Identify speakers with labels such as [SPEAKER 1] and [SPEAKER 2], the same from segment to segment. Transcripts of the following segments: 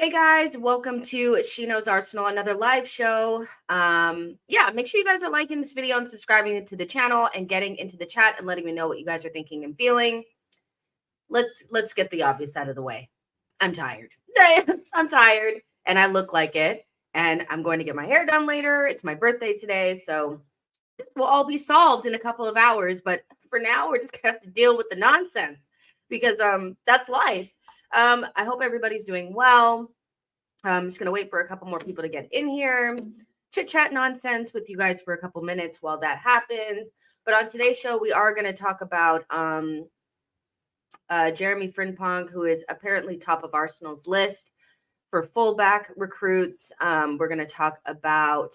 [SPEAKER 1] Hey guys, welcome to She Knows Arsenal, another live show. Make sure you guys are liking this video and subscribing to the channel and getting into the chat and letting me know what you guys are thinking and feeling. Let's get the obvious out of the way. I'm tired. I'm tired and I look like it. And I'm going to get my hair done later. It's my birthday today, so this will all be solved in a couple of hours. But for now, we're just gonna have to deal with the nonsense because that's life. I hope everybody's doing well. I'm just going to wait for a couple more people to get in here, chit chat nonsense with you guys for a couple minutes while that happens. But on today's show, we are going to talk about Jeremy Frimpong, who is apparently top of Arsenal's list for fullback recruits. We're going to talk about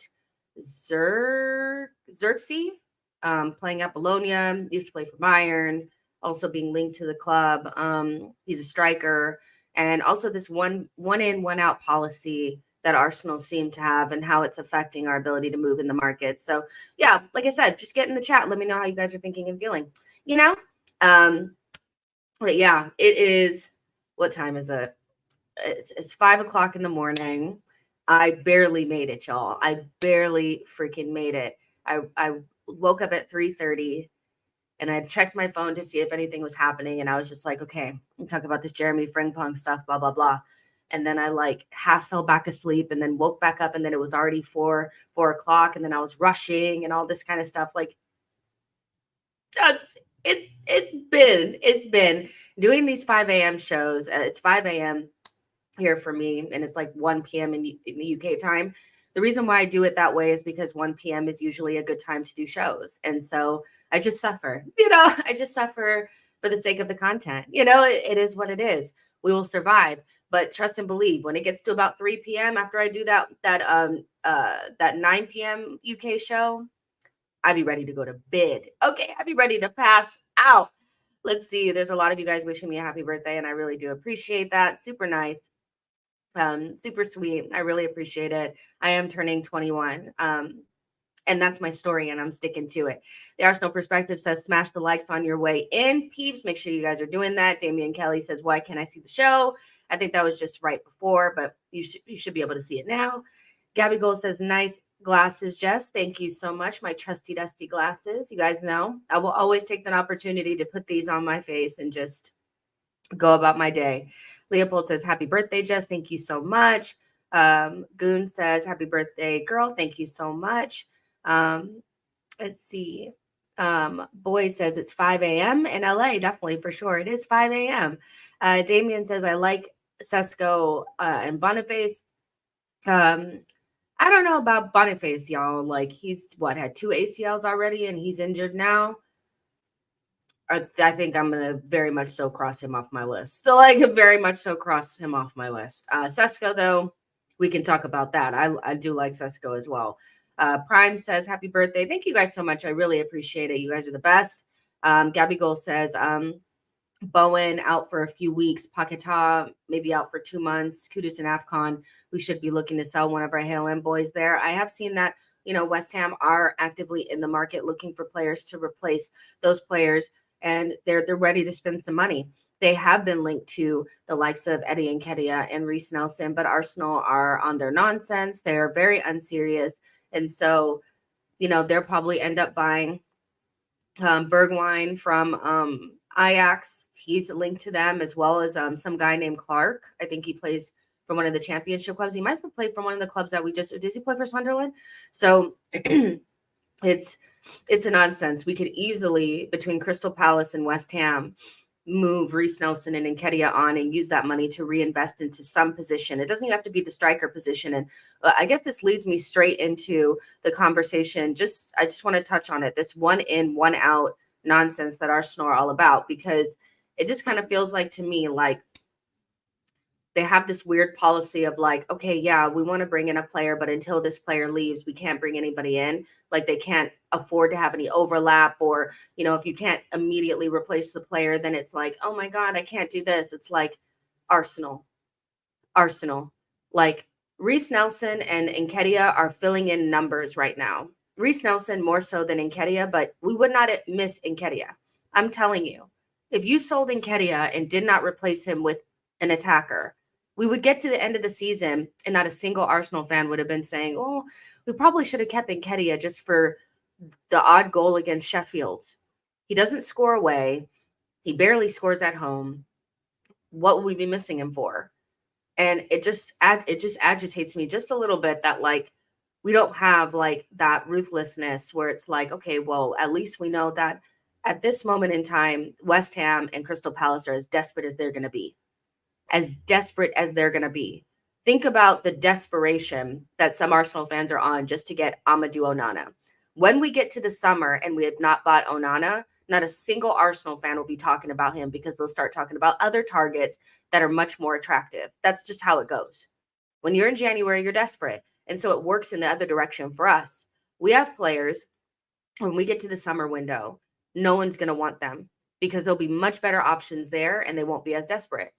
[SPEAKER 1] Zirkzee playing at Bologna, used to play for Bayern, also being linked to the club. He's a striker. And also this one in, one out policy that Arsenal seem to have and how it's affecting our ability to move in the market. So yeah, like I said, just get in the chat. Let me know how you guys are thinking and feeling, But yeah, it is, what time is it? It's 5 o'clock in the morning. I barely made it, y'all. I barely freaking made it. I woke up at 3:30. And I checked my phone to see if anything was happening. And I was just like, okay, we'll talk about this Jeremy Frimpong stuff, blah, blah, blah. And then I like half fell back asleep and then woke back up. And then it was already 4 o'clock. And then I was rushing and all this kind of stuff. Like, it's been doing these 5 a.m. shows. It's 5 a.m. here for me. And it's like 1 p.m. in the UK time. The reason why I do it that way is because 1 p.m. is usually a good time to do shows. And so I just suffer, I just suffer for the sake of the content. It is what it is. We will survive, but trust and believe when it gets to about 3 p.m. after I do that 9 p.m. UK show, I'd be ready to go to bed. Okay. I'd be ready to pass out. Let's see. There's a lot of you guys wishing me a happy birthday. And I really do appreciate that. Super nice. Super sweet. I really appreciate it. I am turning 21. And that's my story, and I'm sticking to it. The Arsenal Perspective says, smash the likes on your way in, peeps. Make sure you guys are doing that. Damian Kelly says, why can't I see the show? I think that was just right before, but you should be able to see it now. Gabby Gold says, nice glasses, Jess. Thank you so much. My trusty, dusty glasses. You guys know I will always take that opportunity to put these on my face and just go about my day. Leopold says, happy birthday, Jess. Thank you so much. Goon says, happy birthday, girl. Thank you so much. Let's see. Boy says it's 5 a.m. in LA. Definitely, for sure. It is 5 a.m. Damien says, I like Sesko and Boniface. I don't know about Boniface, y'all. Like, he's had 2 ACLs already and he's injured now. I think I'm going to very much so cross him off my list. Still, very much so cross him off my list. Sesko, though, we can talk about that. I do like Sesko as well. Prime says, happy birthday. Thank you guys so much. I really appreciate it. You guys are the best. Gabby Gold says, Bowen out for a few weeks. Paquetá maybe out for 2 months. Kudus and AFCON. We should be looking to sell one of our Hale M boys there. I have seen that, West Ham are actively in the market looking for players to replace those players. And they're ready to spend some money. They have been linked to the likes of Eddie Nketiah and Reece Nelson, but Arsenal are on their nonsense. They're very unserious. And so, they'll probably end up buying Bergwijn from Ajax. He's linked to them, as well as some guy named Clark. I think he plays for one of the championship clubs. He might have played for one of the clubs that does he play for Sunderland? So it's a nonsense. We could easily, between Crystal Palace and West Ham, move Reece Nelson and Nketiah on and use that money to reinvest into some position. It doesn't even have to be the striker position. And I guess this leads me straight into the conversation. I just want to touch on it. This 1 in, 1 out nonsense that Arsenal are all about, because it just kind of feels like to me, like they have this weird policy of like, okay, yeah, we want to bring in a player, but until this player leaves, we can't bring anybody in. Like, they can't afford to have any overlap, or, if you can't immediately replace the player, then it's like, oh my God, I can't do this. It's like Arsenal, like Reece Nelson and Nketiah are filling in numbers right now. Reece Nelson more so than Nketiah, but we would not miss Nketiah. I'm telling you, if you sold Nketiah and did not replace him with an attacker, We would get to the end of the season and not a single Arsenal fan would have been saying, oh, we probably should have kept Nketiah just for the odd goal against Sheffield. He doesn't score away. He barely scores at home. What would we be missing him for? And it just agitates me just a little bit that like we don't have like that ruthlessness where it's like, okay, well, at least we know that at this moment in time, West Ham and Crystal Palace are as desperate as they're going to be. As desperate as they're going to be. Think about the desperation that some Arsenal fans are on just to get Amadou Onana. When we get to the summer and we have not bought Onana, not a single Arsenal fan will be talking about him because they'll start talking about other targets that are much more attractive. That's just how it goes. When you're in January, you're desperate. And so it works in the other direction for us. We have players, when we get to the summer window, no one's going to want them because there'll be much better options there and they won't be as desperate.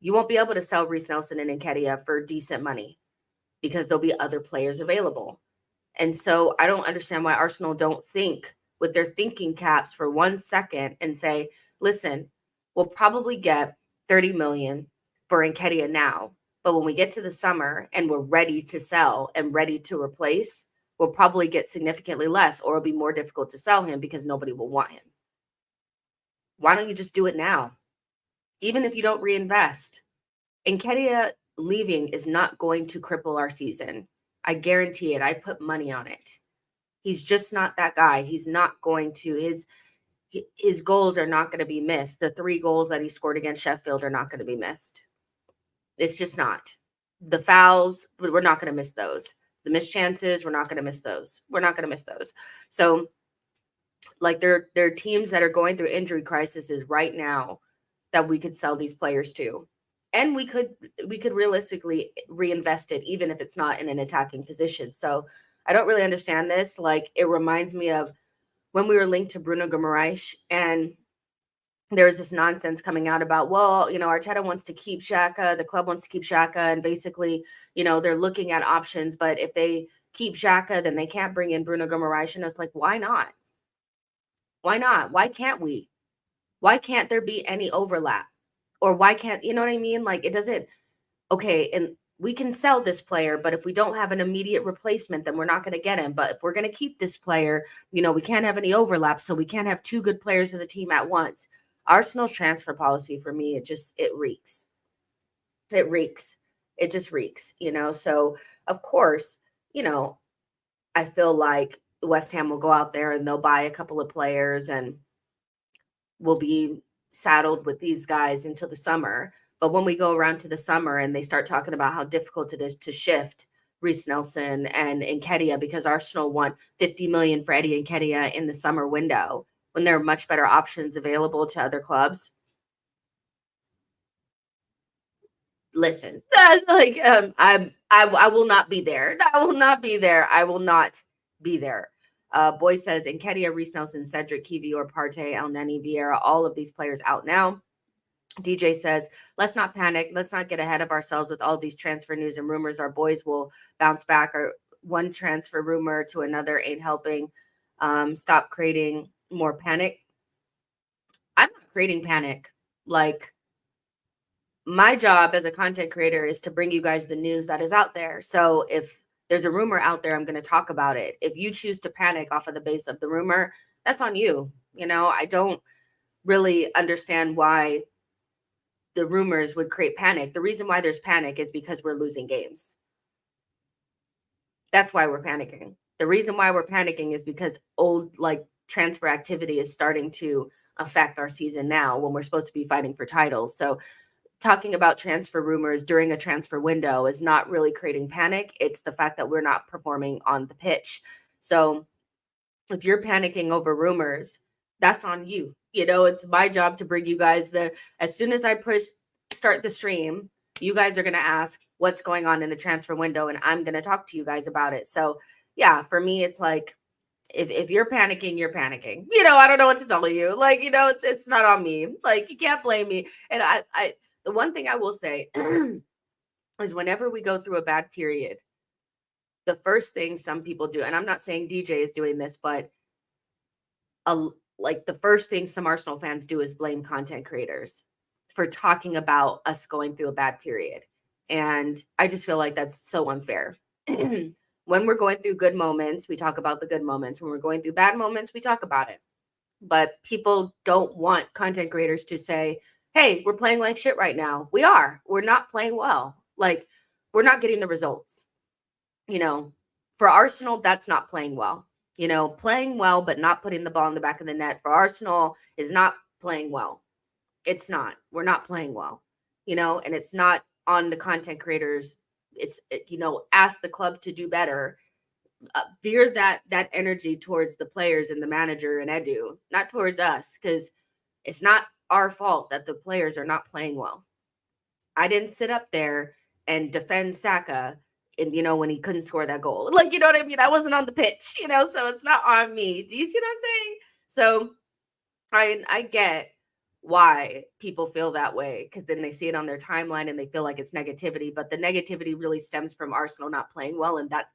[SPEAKER 1] You won't be able to sell Reece Nelson and Nketiah for decent money because there'll be other players available. And so I don't understand why Arsenal don't think with their thinking caps for 1 second and say, listen, we'll probably get 30 million for Nketiah now. But when we get to the summer and we're ready to sell and ready to replace, we'll probably get significantly less or it'll be more difficult to sell him because nobody will want him. Why don't you just do it now? Even if you don't reinvest. Nketiah leaving is not going to cripple our season. I guarantee it. I put money on it. He's just not that guy. He's not going to, his goals are not going to be missed. The 3 goals that he scored against Sheffield are not going to be missed. It's just not. The fouls, we're not going to miss those. The missed chances, we're not going to miss those. We're not going to miss those. So like there are teams that are going through injury crises right now that we could sell these players to. And we could realistically reinvest it, even if it's not in an attacking position. So I don't really understand this. Like it reminds me of when we were linked to Bruno Guimaraes and there was this nonsense coming out about, well, Arteta wants to keep Xhaka, the club wants to keep Xhaka, and basically, they're looking at options, but if they keep Xhaka, then they can't bring in Bruno Guimaraes. And it's like, why not? Why not? Why can't we? Why can't there be any overlap? Or why can't, you know what I mean? Like it doesn't, okay, and we can sell this player, but if we don't have an immediate replacement, then we're not going to get him. But if we're going to keep this player, we can't have any overlap. So we can't have 2 good players in the team at once. Arsenal's transfer policy for me, it reeks. It reeks. It just reeks, So of course, I feel like West Ham will go out there and they'll buy a couple of players and we'll be saddled with these guys until the summer. But when we go around to the summer and they start talking about how difficult it is to shift Reece Nelson and Nketiah because Arsenal want 50 million for Eddie Nketiah in the summer window when there are much better options available to other clubs. Listen, that's like I will not be there. I will not be there. I will not be there. Boy says Nketiah, Reece Nelson, Cedric, Kiwior, Partey, El Neni, Vieira, all of these players out now. DJ says, let's not panic. Let's not get ahead of ourselves with all these transfer news and rumors. Our boys will bounce back. Or one transfer rumor to another ain't helping. Stop creating more panic. I'm not creating panic. Like my job as a content creator is to bring you guys the news that is out there. So if there's a rumor out there, I'm going to talk about it. If you choose to panic off of the base of the rumor, that's on you. I don't really understand why the rumors would create panic. The reason why there's panic is because we're losing games. That's why we're panicking. The reason why we're panicking is because transfer activity is starting to affect our season now when we're supposed to be fighting for titles. So talking about transfer rumors during a transfer window is not really creating panic. It's the fact that we're not performing on the pitch. So if you're panicking over rumors, that's on you. It's my job to bring you guys as soon as I start the stream, you guys are going to ask what's going on in the transfer window and I'm going to talk to you guys about it. So yeah, for me, it's like, if you're panicking, you're panicking. I don't know what to tell you. It's not on me. Like you can't blame me. And I the one thing I will say is whenever we go through a bad period, the first thing some people do, and I'm not saying DJ is doing this, but the first thing some Arsenal fans do is blame content creators. for talking about us going through a bad period. And I just feel like that's so unfair. When we're going through good moments, we talk about the good moments. When we're going through bad moments, we talk about it. But people don't want content creators to say, hey, we're playing like shit right now. We are. We're not playing well. Like, we're not getting the results. You know, for Arsenal, that's not playing well. You know, playing well, but not putting the ball in the back of the net for Arsenal is not playing well. It's not. We're not playing well, you know, and it's not on the content creators. You know, ask the club to do better. Veer that energy towards the players and the manager and Edu, not towards us, because it's not our fault that the players are not playing well. I didn't sit up there and defend Saka, and you know, when he couldn't score that goal. Like, you know what I mean? I wasn't on the pitch, you know, so it's not on me. Do you see what I'm saying? So I get why people feel that way, because then they see it on their timeline and they feel like it's negativity, but the negativity really stems from Arsenal not playing well, and that's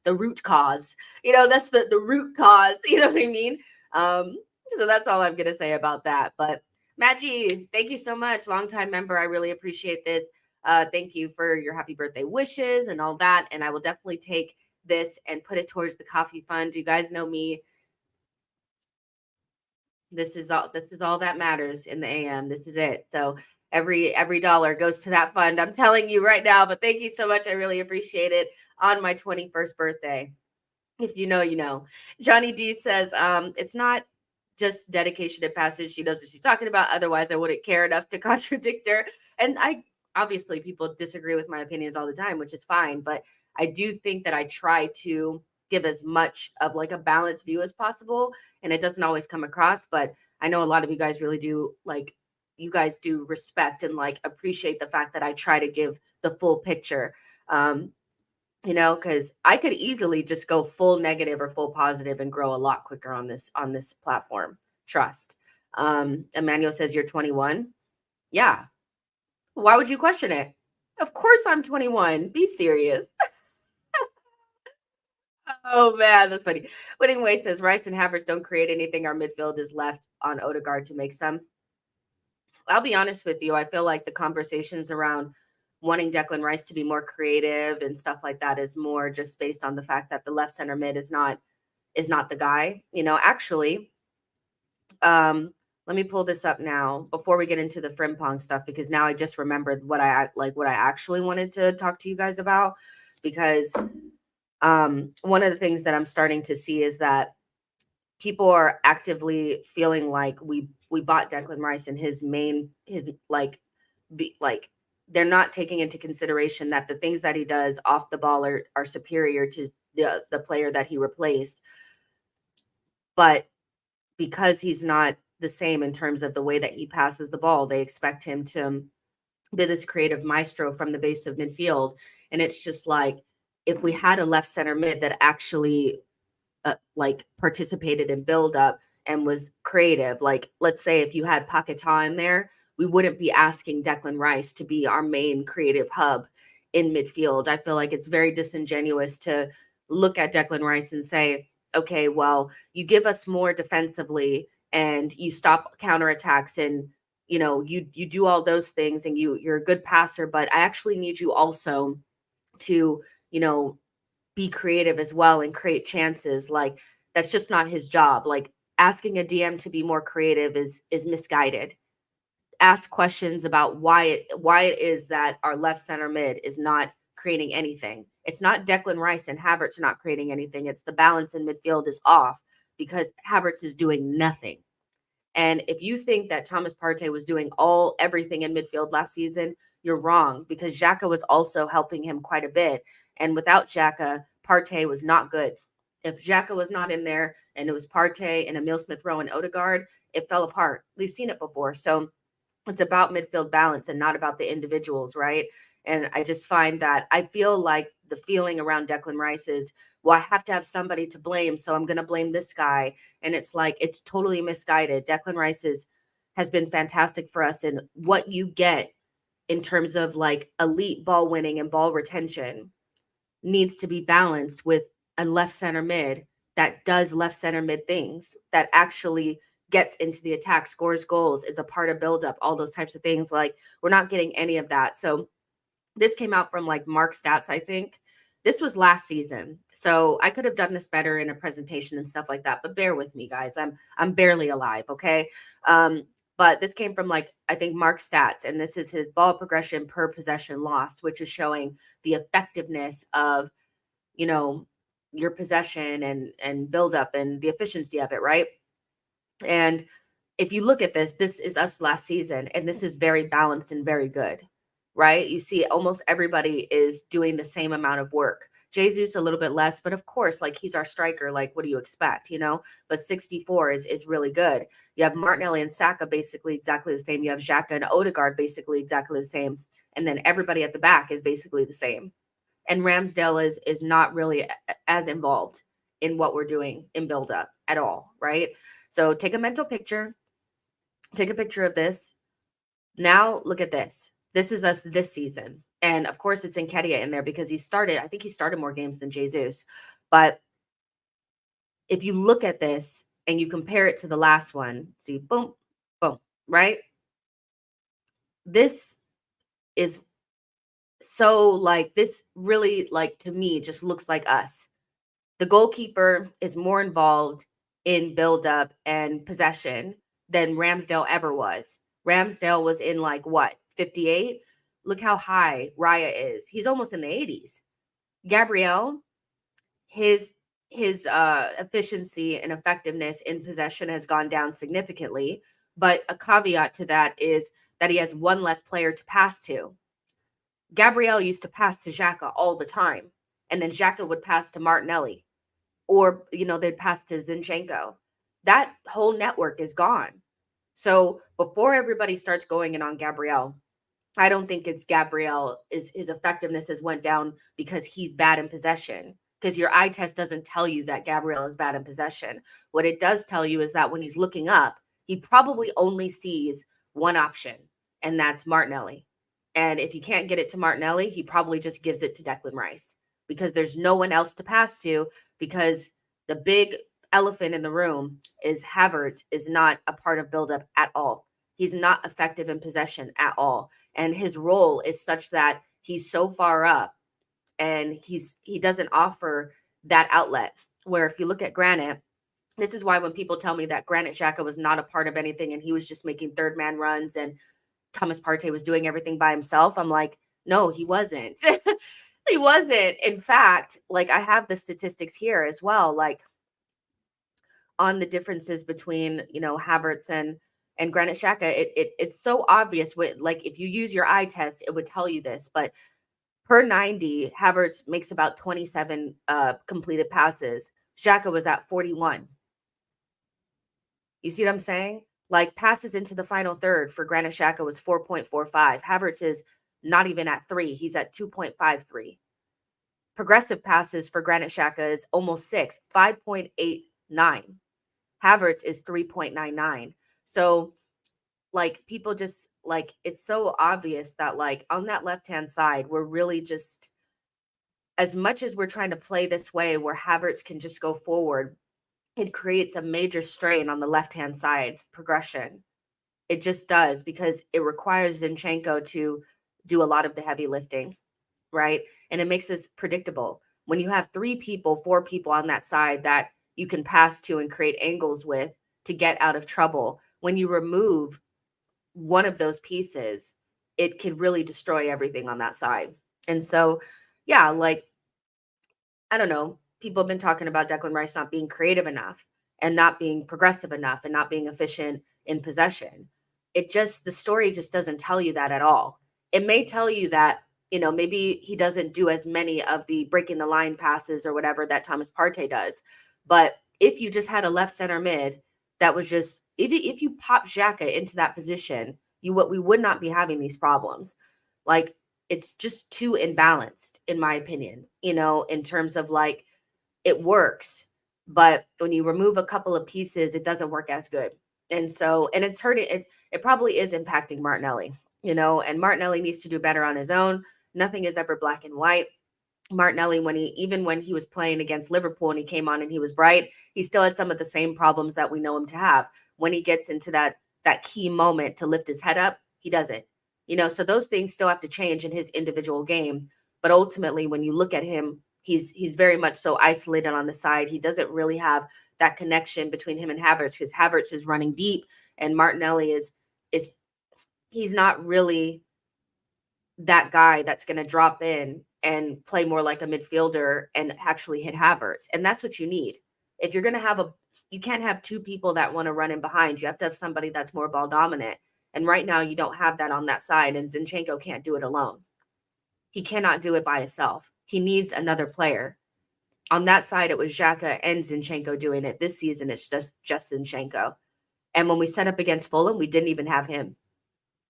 [SPEAKER 1] the root cause. You know, that's the root cause. You know what I mean? So that's all I'm gonna say about that. But Matt G, thank you so much, longtime member. I really appreciate this. Thank you for your happy birthday wishes and all that, and I will definitely take this and put it towards the coffee fund. You guys know me. This is all that matters in the AM. This is it. So every dollar goes to that fund. I'm telling you right now, but thank you so much. I really appreciate it on my 21st birthday. If you know, you know. Johnny D says, it's not just dedication and passage. She knows what she's talking about. Otherwise, I wouldn't care enough to contradict her. And I obviously people disagree with my opinions all the time, which is fine. But I do think that I try to give as much of like a balanced view as possible. And it doesn't always come across, but I know a lot of you guys really do, like, you guys do respect and like appreciate the fact that I try to give the full picture. You know, because I could easily just go full negative or full positive and grow a lot quicker on this platform. Trust. Emmanuel says you're 21. Yeah. Why would you question it? Of course I'm 21. Be serious. Oh man, that's funny. Winning Way says Rice and Havertz don't create anything. Our midfield is left on Odegaard to make some. I'll be honest with you. I feel like the conversations around wanting Declan Rice to be more creative and stuff like that is more just based on the fact that the left center mid is not the guy. You know, actually, let me pull this up now before we get into the Frimpong stuff, because now I just remembered what I actually wanted to talk to you guys about, because one of the things that I'm starting to see is that people are actively feeling like we bought Declan Rice and his they're not taking into consideration that the things that he does off the ball are superior to the player that he replaced. But because he's not the same in terms of the way that he passes the ball, they expect him to be this creative maestro from the base of midfield. And it's just like, if we had a left center mid that actually participated in build up and was creative, like let's say if you had Paquetá in there, we wouldn't be asking Declan Rice to be our main creative hub in midfield. I feel like it's very disingenuous to look at Declan Rice and say, okay, well, you give us more defensively and you stop counterattacks and you know you do all those things and you're a good passer, but I actually need you also to, you know, be creative as well and create chances. Like, that's just not his job. Like, asking a DM to be more creative is misguided. Ask questions about why it is that our left center mid is not creating anything. It's not Declan Rice and Havertz are not creating anything. It's the balance in midfield is off because Havertz is doing nothing. And if you think that Thomas Partey was doing everything in midfield last season, you're wrong, because Xhaka was also helping him quite a bit. And without Xhaka, Partey was not good. If Xhaka was not in there and it was Partey and Emile Smith-Rowe and Odegaard, it fell apart. We've seen it before. So it's about midfield balance and not about the individuals, right? And I just find that I feel like the feeling around Declan Rice is, well, I have to have somebody to blame, so I'm going to blame this guy. And it's like, it's totally misguided. Declan Rice has been fantastic for us. And what you get in terms of like elite ball winning and ball retention needs to be balanced with a left center mid that does left center mid things, that actually gets into the attack, scores goals, is a part of buildup, all those types of things. Like, we're not getting any of that. So this came out from like Mark Stats, I think. This was last season. So I could have done this better in a presentation and stuff like that, but bear with me, guys. I'm barely alive, okay? But this came from like, I think Mark Stats, and this is his ball progression per possession lost, which is showing the effectiveness of, you know, your possession and build up and the efficiency of it, right? And if you look at this, this is us last season, and this is very balanced and very good, right? You see almost everybody is doing the same amount of work. Jesus a little bit less, but of course, like, he's our striker. Like, what do you expect, you know? But 64 is really good. You have Martinelli and Saka basically exactly the same. You have Xhaka and Odegaard basically exactly the same. And then everybody at the back is basically the same. And Ramsdale is not really as involved in what we're doing in build up at all, right? So take a mental picture. Take a picture of this. Now look at this. This is us this season. And of course it's Nketiah in there because I think he started more games than Jesus. But if you look at this and you compare it to the last one, see, boom, boom, right? This is so like, this really, like, to me, just looks like us. The goalkeeper is more involved in build-up and possession than Ramsdale ever was. Ramsdale was in like what, 58? Look how high Raya is. He's almost in the 80s. Gabriel, his efficiency and effectiveness in possession has gone down significantly. But a caveat to that is that he has one less player to pass to. Gabriel used to pass to Xhaka all the time, and then Xhaka would pass to Martinelli, or, you know, they'd pass to Zinchenko. That whole network is gone. So before everybody starts going in on Gabriel, I don't think it's Gabriel is his effectiveness has went down because he's bad in possession. Because your eye test doesn't tell you that Gabriel is bad in possession. What it does tell you is that when he's looking up, he probably only sees one option, and that's Martinelli. And if he can't get it to Martinelli, he probably just gives it to Declan Rice because there's no one else to pass to, because the big elephant in the room is Havertz is not a part of buildup at all. He's not effective in possession at all. And his role is such that he's so far up and he doesn't offer that outlet. Where if you look at Granit, this is why when people tell me that Granit Xhaka was not a part of anything and he was just making third man runs and Thomas Partey was doing everything by himself, I'm like, no, he wasn't. He wasn't. In fact, like, I have the statistics here as well, like on the differences between, you know, Havertz and Granit Xhaka. It's so obvious. With, like, if you use your eye test, it would tell you this. But per 90, Havertz makes about 27 completed passes. Xhaka was at 41. You see what I'm saying? Like, passes into the final third for Granit Xhaka was 4.45. Havertz is not even at 3. He's at 2.53. Progressive passes for Granit Xhaka is almost 6, 5.89. Havertz is 3.99. So, like, people just, like, it's so obvious that, like, on that left-hand side, we're really just, as much as we're trying to play this way where Havertz can just go forward, it creates a major strain on the left-hand side's progression. It just does, because it requires Zinchenko to do a lot of the heavy lifting, right? And it makes this predictable. When you have 3 people, 4 people on that side that you can pass to and create angles with to get out of trouble, when you remove one of those pieces, it can really destroy everything on that side. And so, yeah, like, I don't know, people have been talking about Declan Rice not being creative enough and not being progressive enough and not being efficient in possession. The story just doesn't tell you that at all. It may tell you that, you know, maybe he doesn't do as many of the breaking the line passes or whatever that Thomas Partey does. But if you just had a left center mid that was just, if you pop Xhaka into that position, we would not be having these problems. Like, it's just too imbalanced, in my opinion, you know, in terms of, like, it works, but when you remove a couple of pieces, it doesn't work as good. And so, and it's hurting, it probably is impacting Martinelli, you know, and Martinelli needs to do better on his own. Nothing is ever black and white. Martinelli, even when he was playing against Liverpool and he came on and he was bright, he still had some of the same problems that we know him to have. When he gets into that key moment to lift his head up, he doesn't. So those things still have to change in his individual game. But ultimately, when you look at him, he's very much so isolated on the side. He doesn't really have that connection between him and Havertz, because Havertz is running deep and Martinelli is he's not really that guy that's going to drop in and play more like a midfielder and actually hit Havertz. And that's what you need. If you're going to you can't have two people that want to run in behind. You have to have somebody that's more ball dominant. And right now you don't have that on that side. And Zinchenko can't do it alone. He cannot do it by himself. He needs another player. On that side, it was Xhaka and Zinchenko doing it. This season, it's just Zinchenko. And when we set up against Fulham, we didn't even have him.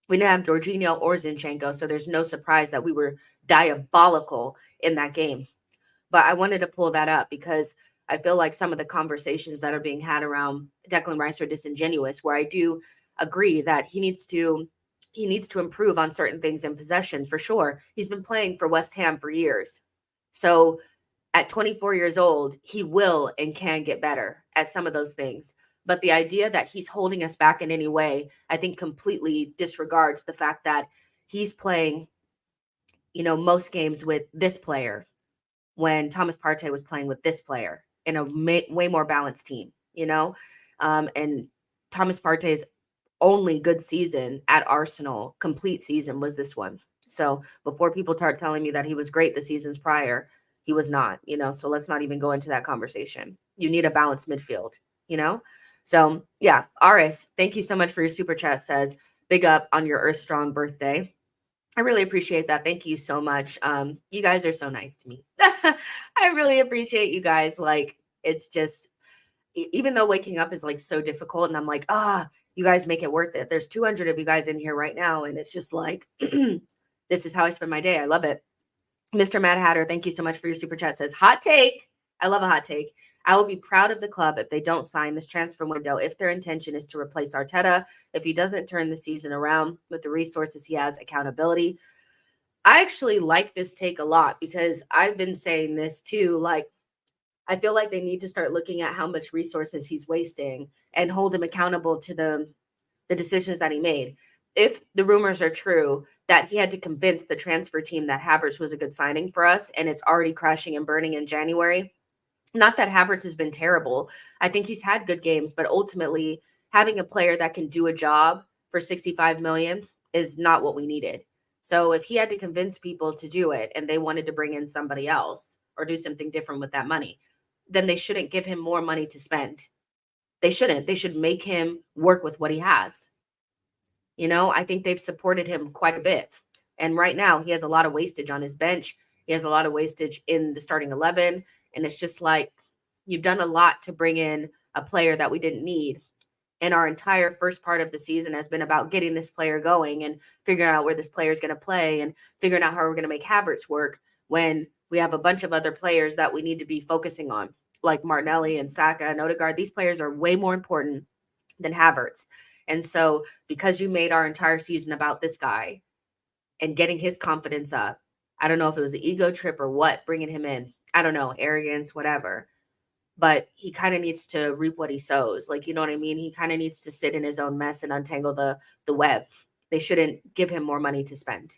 [SPEAKER 1] We didn't have Jorginho or Zinchenko, so there's no surprise that we were diabolical in that game. But I wanted to pull that up because I feel like some of the conversations that are being had around Declan Rice are disingenuous, where I do agree that he needs to improve on certain things in possession, for sure. He's been playing for West Ham for years. So at 24 years old, he will and can get better at some of those things. But the idea that he's holding us back in any way, I think completely disregards the fact that he's playing, most games with this player when Thomas Partey was playing with this player in a way more balanced team, and Thomas Partey's only good season at Arsenal, complete season, was this one. So before people start telling me that he was great the seasons prior, he was not, so let's not even go into that conversation. You need a balanced midfield, So yeah, Aris, thank you so much for your super chat. Says, big up on your Earth Strong birthday. I really appreciate that. Thank you so much. You guys are so nice to me. I really appreciate you guys. Like, it's just, even though waking up is like so difficult and I'm like, you guys make it worth it. There's 200 of you guys in here right now. And it's just like, this is how I spend my day. I love it. Mr. Mad Hatter, thank you so much for your super chat. Says, hot take. I love a hot take. I will be proud of the club if they don't sign this transfer window, if their intention is to replace Arteta, if he doesn't turn the season around with the resources he has, accountability. I actually like this take a lot because I've been saying this too. Like, I feel like they need to start looking at how much resources he's wasting and hold him accountable to the decisions that he made. If the rumors are true that he had to convince the transfer team that Havertz was a good signing for us and it's already crashing and burning in January, not that Havertz has been terrible. I think he's had good games, but ultimately having a player that can do a job for 65 million is not what we needed. So if he had to convince people to do it and they wanted to bring in somebody else or do something different with that money, then they shouldn't give him more money to spend. They shouldn't. They should make him work with what he has. I think they've supported him quite a bit. And right now he has a lot of wastage on his bench. He has a lot of wastage in the starting 11. And it's just like, you've done a lot to bring in a player that we didn't need. And our entire first part of the season has been about getting this player going and figuring out where this player is going to play and figuring out how we're going to make Havertz work, when we have a bunch of other players that we need to be focusing on, like Martinelli and Saka and Odegaard. These players are way more important than Havertz. And so because you made our entire season about this guy and getting his confidence up, I don't know if it was an ego trip or what, bringing him in. I don't know, arrogance, whatever. But he kind of needs to reap what he sows. Like, you know what I mean? He kind of needs to sit in his own mess and untangle the web. They shouldn't give him more money to spend.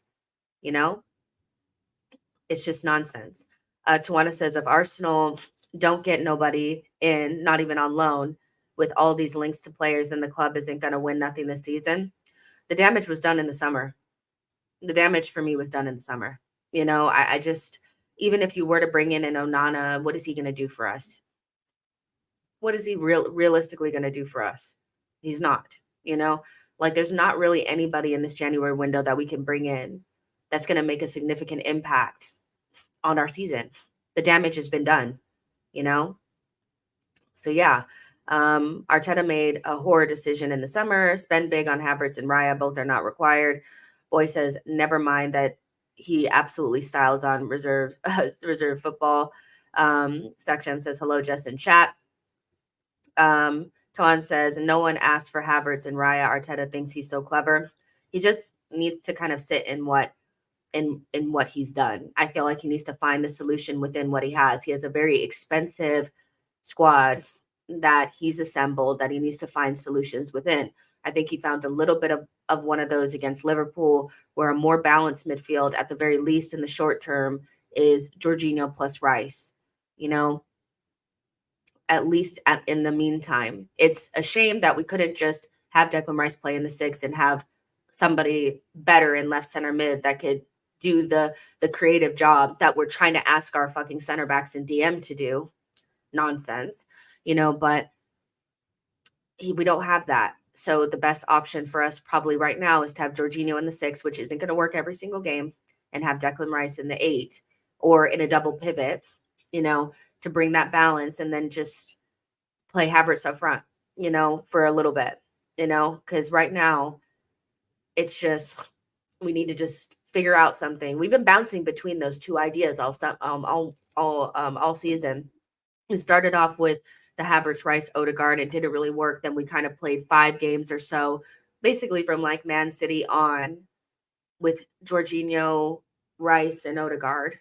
[SPEAKER 1] It's just nonsense. Tawana says, if Arsenal don't get nobody in, not even on loan, with all these links to players, then the club isn't going to win nothing this season. The damage was done in the summer. The damage for me was done in the summer. I just, even if you were to bring in an Onana, what is he going to do for us? What is he realistically going to do for us? He's not, like, there's not really anybody in this January window that we can bring in that's going to make a significant impact on our season. The damage has been done, So yeah, Arteta made a horror decision in the summer. Spend big on Havertz and Raya. Both are not required. Boy says, never mind that he absolutely styles on reserve football. Stacksham says, hello, Jess in chat. Ton says, no one asked for Havertz and Raya. Arteta thinks he's so clever. He just needs to kind of sit in what in what he's done. I feel like he needs to find the solution within what he has. He has a very expensive squad that he's assembled that he needs to find solutions within. I think he found a little bit of one of those against Liverpool, where a more balanced midfield, at the very least in the short term, is Jorginho plus Rice. You know, at least in the meantime. It's a shame that we couldn't just have Declan Rice play in the 6 and have somebody better in left center mid that could do the creative job that we're trying to ask our fucking center backs in DM to do. Nonsense, but we don't have that. So the best option for us probably right now is to have Jorginho in the 6, which isn't going to work every single game, and have Declan Rice in the 8 or in a double pivot, to bring that balance, and then just play Havertz up front, for a little bit, because right now it's just, we need to just figure out something. We've been bouncing between those two ideas all season. We started off with the Havertz, Rice, Odegaard. It didn't really work. Then we kind of played 5 games or so, basically from like Man City on, with Jorginho, Rice, and Odegaard.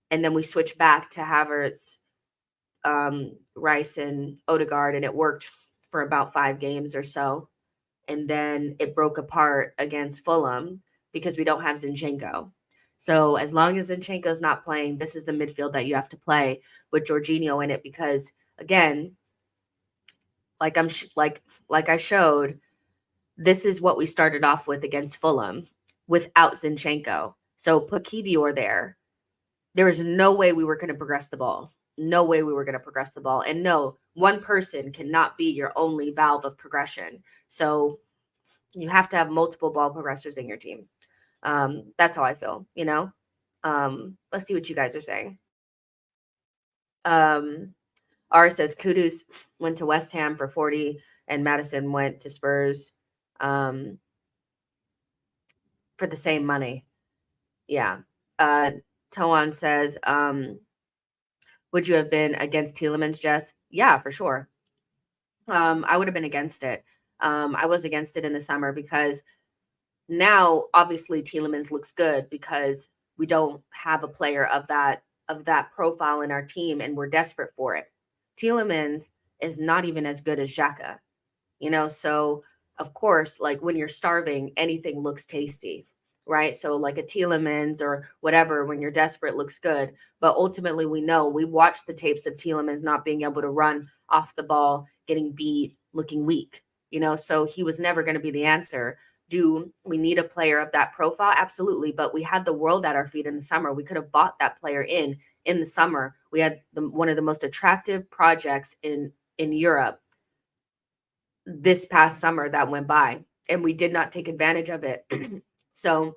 [SPEAKER 1] And then we switched back to Havertz, Rice, and Odegaard, and it worked for about 5 games or so. And then it broke apart against Fulham because we don't have Zinchenko. So as long as Zinchenko's not playing, this is the midfield that you have to play with Jorginho in it, because again, like I showed, this is what we started off with against Fulham without Zinchenko. So put Kivior there. There is no way we were going to progress the ball. No way we were going to progress the ball. And no, one person cannot be your only valve of progression. So you have to have multiple ball progressors in your team. That's how I feel, Let's see what you guys are saying. R says Kudus went to West Ham for 40 and Madison went to Spurs for the same money. Yeah. Toan says, would you have been against Tielemans, Jess? Yeah, for sure. I would have been against it. I was against it in the summer because now obviously Tielemans looks good because we don't have a player of that profile in our team, and we're desperate for it. Tielemans is not even as good as Xhaka, so of course, like when you're starving, anything looks tasty, right? So like a Tielemans or whatever, when you're desperate, looks good. But ultimately, we watched the tapes of Tielemans not being able to run off the ball, getting beat, looking weak, so he was never going to be the answer. Do we need a player of that profile? Absolutely. But we had the world at our feet in the summer. We could have bought that player in the summer. We had one of the most attractive projects in Europe this past summer that went by, and we did not take advantage of it. So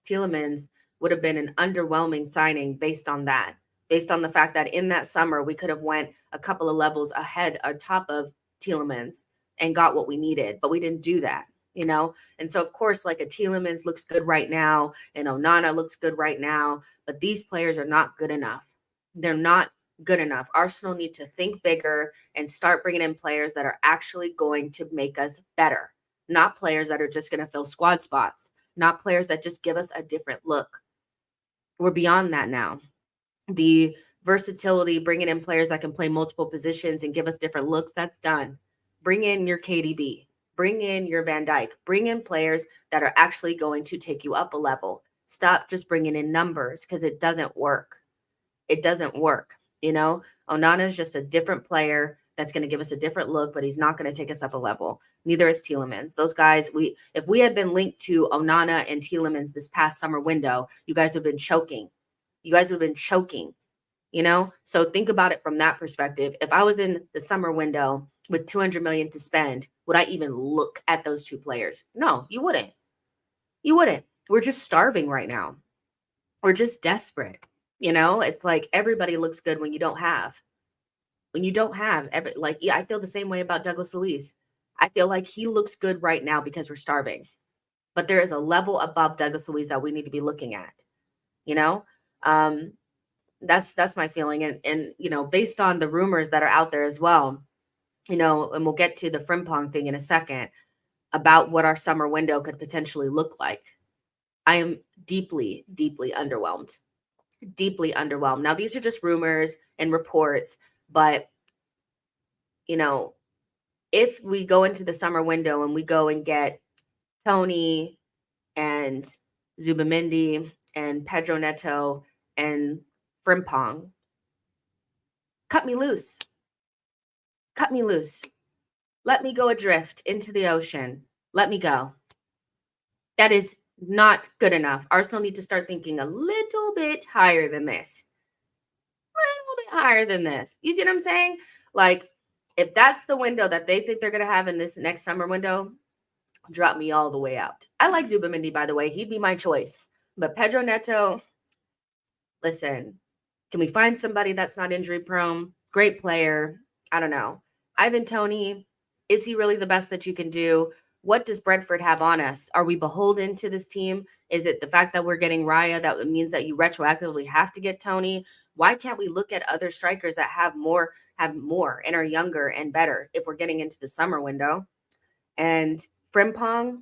[SPEAKER 1] Tielemans would have been an underwhelming signing based on that, based on the fact that in that summer, we could have went a couple of levels ahead or top of Tielemans and got what we needed, but we didn't do that. And so of course, like a Tielemans looks good right now, and Onana looks good right now, but these players are not good enough. They're not good enough. Arsenal need to think bigger and start bringing in players that are actually going to make us better, not players that are just going to fill squad spots, not players that just give us a different look. We're beyond that now. The versatility, bringing in players that can play multiple positions and give us different looks, that's done. Bring in your KDB. Bring in your Van Dijk. Bring in players that are actually going to take you up a level. Stop just bringing in numbers, because it doesn't work. It doesn't work. Onana is just a different player that's going to give us a different look, but he's not going to take us up a level. Neither is Tielemans. Those guys, if we had been linked to Onana and Tielemans this past summer window, you guys would have been choking. So think about it from that perspective. If I was in the summer window with 200 million to spend, would I even look at those two players? No, you wouldn't. We're just starving right now. We're just desperate. It's like everybody looks good when you don't have. I feel the same way about Douglas Luiz. I feel like he looks good right now because we're starving. But there is a level above Douglas Luiz that we need to be looking at. That's my feeling. And based on the rumors that are out there as well, and we'll get to the Frimpong thing in a second about what our summer window could potentially look like. I am deeply, deeply underwhelmed. Deeply underwhelmed. Now, these are just rumors and reports, but, if we go into the summer window and we go and get Tony and Zubamendi and Pedro Neto and Frimpong, cut me loose. Cut me loose. Let me go adrift into the ocean. Let me go. That is not good enough. Arsenal need to start thinking a little bit higher than this. A little bit higher than this. You see what I'm saying? Like, if that's the window that they think they're going to have in this next summer window, drop me all the way out. I like Zubamendi, by the way. He'd be my choice. But Pedro Neto, listen, can we find somebody that's not injury prone? Great player. I don't know. Ivan Toney, is he really the best that you can do? What does Brentford have on us? Are we beholden to this team? Is it the fact that we're getting Raya that means that you retroactively have to get Tony? Why can't we look at other strikers that have more and are younger and better if we're getting into the summer window? And Frimpong,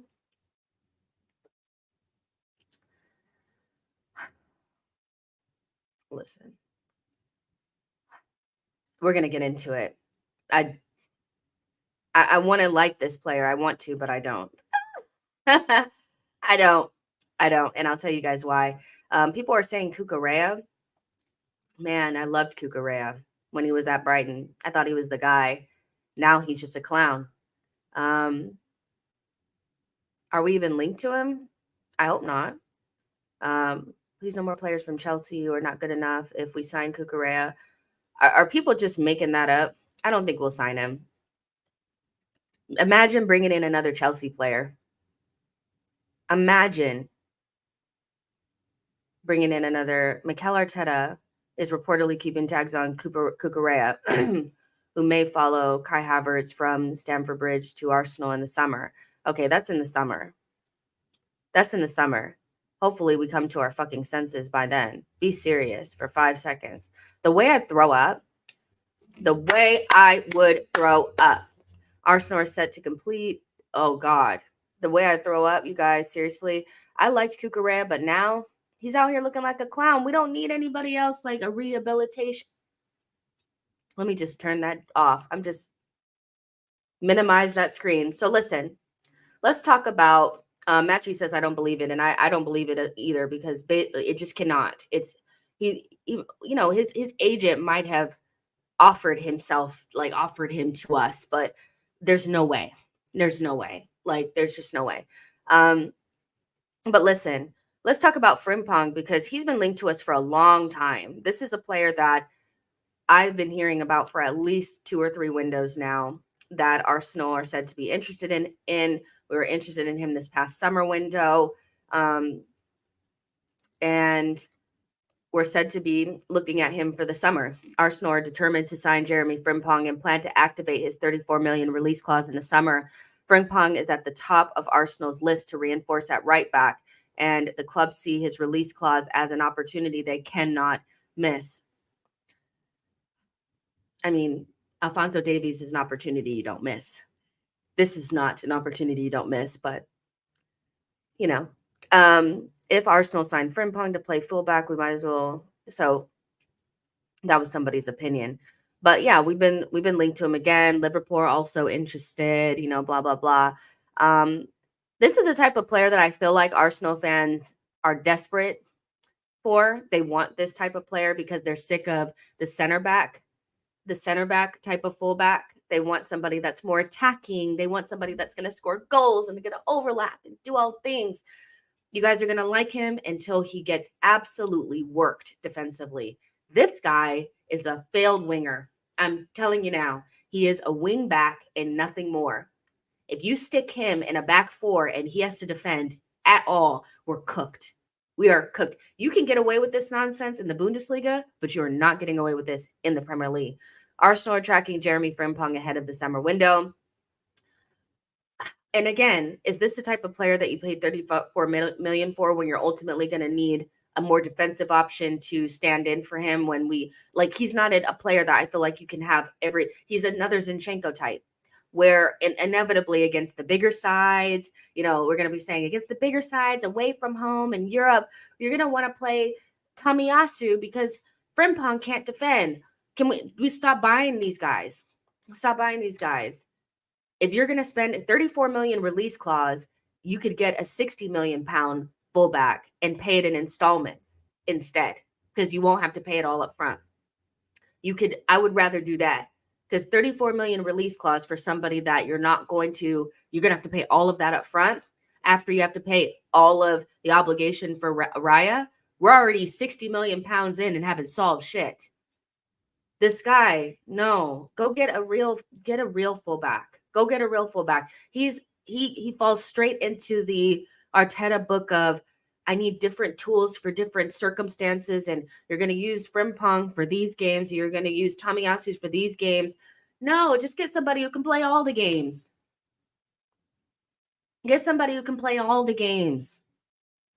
[SPEAKER 1] listen, we're going to get into it. I want to like this player. I want to, but I don't. I don't. And I'll tell you guys why. People are saying Cucurella. Man, I loved Cucurella when he was at Brighton. I thought he was the guy. Now he's just a clown. Are we even linked to him? I hope not. Please no more players from Chelsea who are not good enough if we sign Cucurella. Are people just making that up? I don't think we'll sign him. Imagine bringing in another Chelsea player. Imagine bringing in another. Mikel Arteta is reportedly keeping tabs on Cucurella, who may follow Kai Havertz from Stamford Bridge to Arsenal in the summer. Okay, that's in the summer. That's in the summer. Hopefully we come to our fucking senses by then. Be serious for 5 seconds. The way I would throw up. Arsenal are set to complete. Oh, God. The way I throw up, you guys, seriously. I liked Cucurella, but now he's out here looking like a clown. We don't need anybody else like a rehabilitation. Let me just turn that off. I'm just minimize that screen. So listen, let's talk about Matchy says I don't believe it, and I don't believe it either because it just cannot. It's he his agent might have offered him to us, but there's no way. There's no way. Like there's just no way. But listen, let's talk about Frimpong because he's been linked to us for a long time. This is a player that I've been hearing about for at least 2 or 3 windows now that Arsenal are said to be interested in. We were interested in him this past summer window. And we're said to be looking at him for the summer. Arsenal are determined to sign Jeremy Frimpong and plan to activate his $34 million release clause in the summer. Frimpong is at the top of Arsenal's list to reinforce at right back, and the club see his release clause as an opportunity they cannot miss. I mean, Alphonso Davies is an opportunity you don't miss. This is not an opportunity you don't miss, but, if Arsenal signed Frimpong to play fullback, we might as well. So that was somebody's opinion. But yeah, we've been linked to him again. Liverpool also interested, blah, blah, blah. This is the type of player that I feel like Arsenal fans are desperate for. They want this type of player because they're sick of the center back type of fullback. They want somebody that's more attacking. They want somebody that's going to score goals and going to overlap and do all things. You guys are going to like him until he gets absolutely worked defensively. This guy is a failed winger. I'm telling you now, he is a wing back and nothing more. If you stick him in a back 4 and he has to defend at all, we're cooked. We are cooked. You can get away with this nonsense in the Bundesliga, but you are not getting away with this in the Premier League. Arsenal are tracking Jeremy Frimpong ahead of the summer window. And again, is this the type of player that you paid $34 million for when you're ultimately going to need a more defensive option to stand in for him when he's not a player that I feel like you can have he's another Zinchenko type. where inevitably against the bigger sides, we're going to be saying against the bigger sides away from home in Europe, you're going to want to play Tomiyasu because Frimpong can't defend. Can we stop buying these guys? Stop buying these guys. If you're going to spend 34 million release clause, you could get a 60 million pound fullback and pay it in installments instead, because you won't have to pay it all up front. I would rather do that, because 34 million release clause for somebody that you're going to have to pay all of that up front after you have to pay all of the obligation for Raya. We're already 60 million pounds in and haven't solved shit. This guy, no, go get a real fullback. Go get a real fullback. He falls straight into the Arteta book of, I need different tools for different circumstances, and you're going to use Frimpong for these games, you're going to use Tomiyasu for these games. No, just get somebody who can play all the games. Get somebody who can play all the games.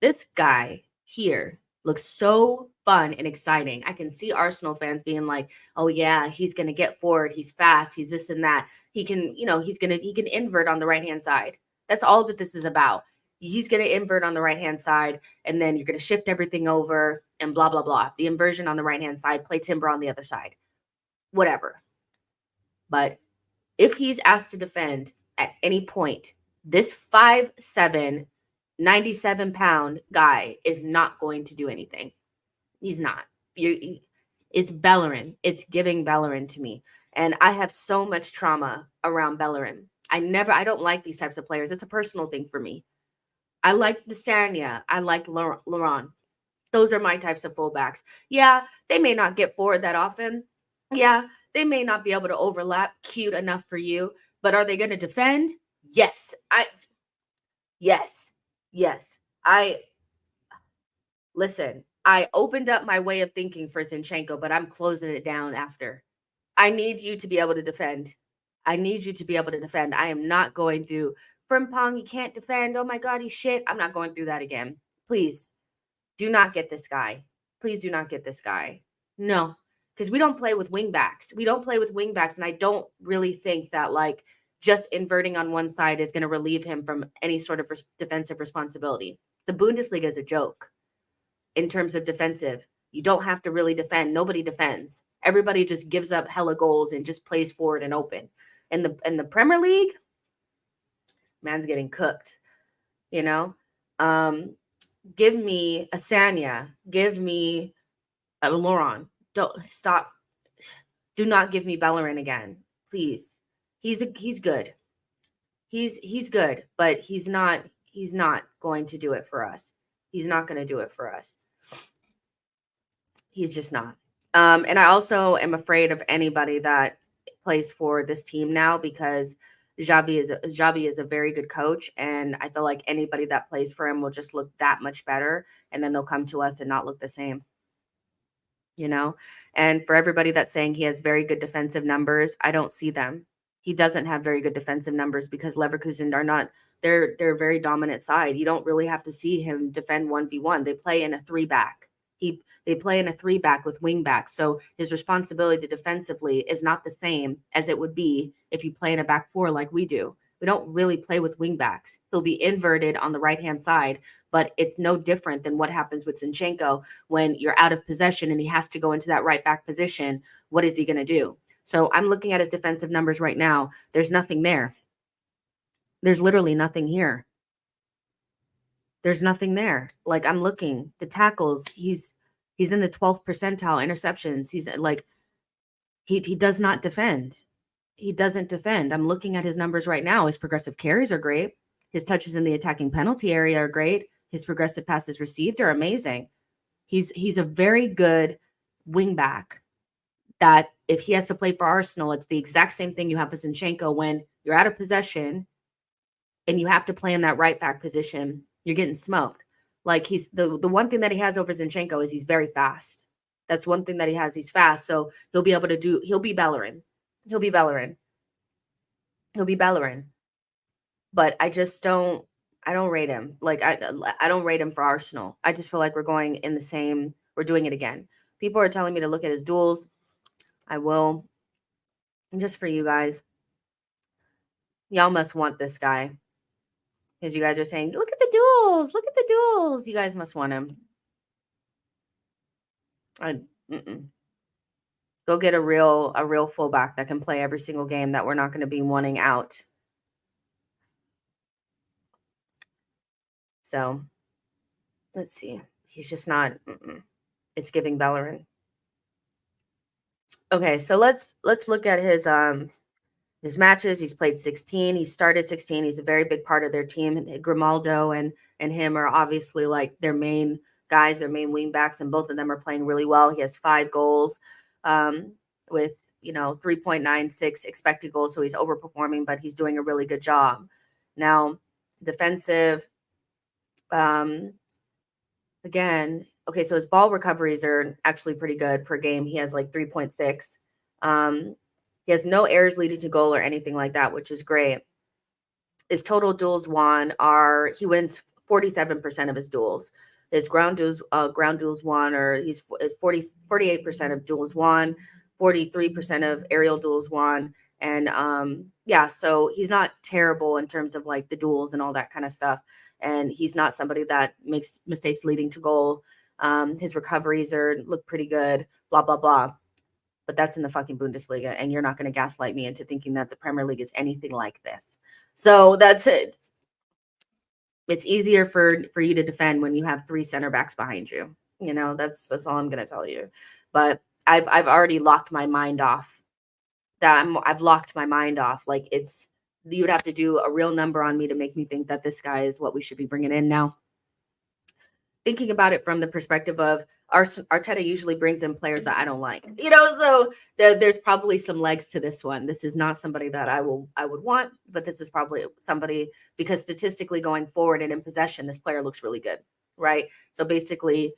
[SPEAKER 1] This guy here looks so fun and exciting. I can see Arsenal fans being like, oh yeah, he's going to get forward. He's fast. He's this and that. He can, he can invert on the right-hand side. That's all that this is about. He's going to invert on the right-hand side, and then you're going to shift everything over and blah, blah, blah. The inversion on the right-hand side, play Timber on the other side, whatever. But if he's asked to defend at any point, this 5'7", 97-pound guy is not going to do anything. He's not. It's Bellerin. It's giving Bellerin to me. And I have so much trauma around Bellerin. I don't like these types of players. It's a personal thing for me. I like Desania. I like Laurent. Those are my types of fullbacks. Yeah, they may not get forward that often. Yeah, they may not be able to overlap cute enough for you, but are they going to defend? Yes. Yes. Listen, I opened up my way of thinking for Zinchenko, but I'm closing it down after. I need you to be able to defend. I am not going through Frimpong, he can't defend. Oh my God, he's shit. I'm not going through that again. Please do not get this guy. Please do not get this guy. No, because we don't play with wingbacks. And I don't really think that just inverting on one side is going to relieve him from any sort of defensive responsibility. The Bundesliga is a joke in terms of defensive. You don't have to really defend. Nobody defends. Everybody just gives up hella goals and just plays forward and open. In the Premier League, man's getting cooked, Give me a Sanya. Give me a Laurent. Don't stop. Do not give me Bellerin again, please. He's good. He's good, but he's not going to do it for us. He's not going to do it for us. He's just not. And I also am afraid of anybody that plays for this team now, because Xavi is a very good coach, and I feel like anybody that plays for him will just look that much better, and then they'll come to us and not look the same. And for everybody that's saying he has very good defensive numbers, I don't see them. He doesn't have very good defensive numbers because Leverkusen are not, they're a very dominant side. You don't really have to see him defend 1v1. They play in a 3-back. They play in a 3-back with wing backs. So his responsibility defensively is not the same as it would be if you play in a back 4 like we do. We don't really play with wing backs. He'll be inverted on the right-hand side, but it's no different than what happens with Zinchenko when you're out of possession and he has to go into that right back position. What is he going to do? So I'm looking at his defensive numbers right now. There's nothing there. There's literally nothing here. There's nothing there. I'm looking, the tackles, he's in the 12th percentile interceptions. He's he does not defend. He doesn't defend. I'm looking at his numbers right now. His progressive carries are great. His touches in the attacking penalty area are great. His progressive passes received are amazing. He's a very good wingback that if he has to play for Arsenal, it's the exact same thing you have with Zinchenko. When you're out of possession and you have to play in that right back position, you're getting smoked. He's the one thing that he has over Zinchenko is he's very fast. That's one thing that he has. He's fast. So he'll be Bellerin. But I don't rate him. I don't rate him for Arsenal. I just feel like we're doing it again. People are telling me to look at his duels. I will. And just for you guys. Y'all must want this guy. Because you guys are saying, look at the duels. Look at the duels. You guys must want him. Go get a real fullback that can play every single game that we're not going to be wanting out. So let's see. He's just not. It's giving Bellerin. Okay, so let's look at his matches. He's played 16. He started 16. He's a very big part of their team. Grimaldo and him are obviously like their main guys, their main wing backs, and both of them are playing really well. He has 5 goals with 3.96 expected goals, so he's overperforming, but he's doing a really good job. Now, defensive, again, okay, so his ball recoveries are actually pretty good per game. He has like 3.6. He has no errors leading to goal or anything like that, which is great. His total duels won he wins 47% of his duels. His ground duels won, or he's 48% of duels won, 43% of aerial duels won. And so he's not terrible in terms of like the duels and all that kind of stuff. And he's not somebody that makes mistakes leading to goal. His recoveries look pretty good, blah, blah, blah. But that's in the fucking Bundesliga, and you're not going to gaslight me into thinking that the Premier League is anything like this. So that's it. It's easier for you to defend when you have 3 center backs behind you. That's all I'm going to tell you. But I've already locked my mind off. I've locked my mind off. Like you would have to do a real number on me to make me think that this guy is what we should be bringing in now. Thinking about it from the perspective of Arteta usually brings in players that I don't like, so there's probably some legs to this one. This is not somebody that I would want, but this is probably somebody, because statistically going forward and in possession, this player looks really good, right? So basically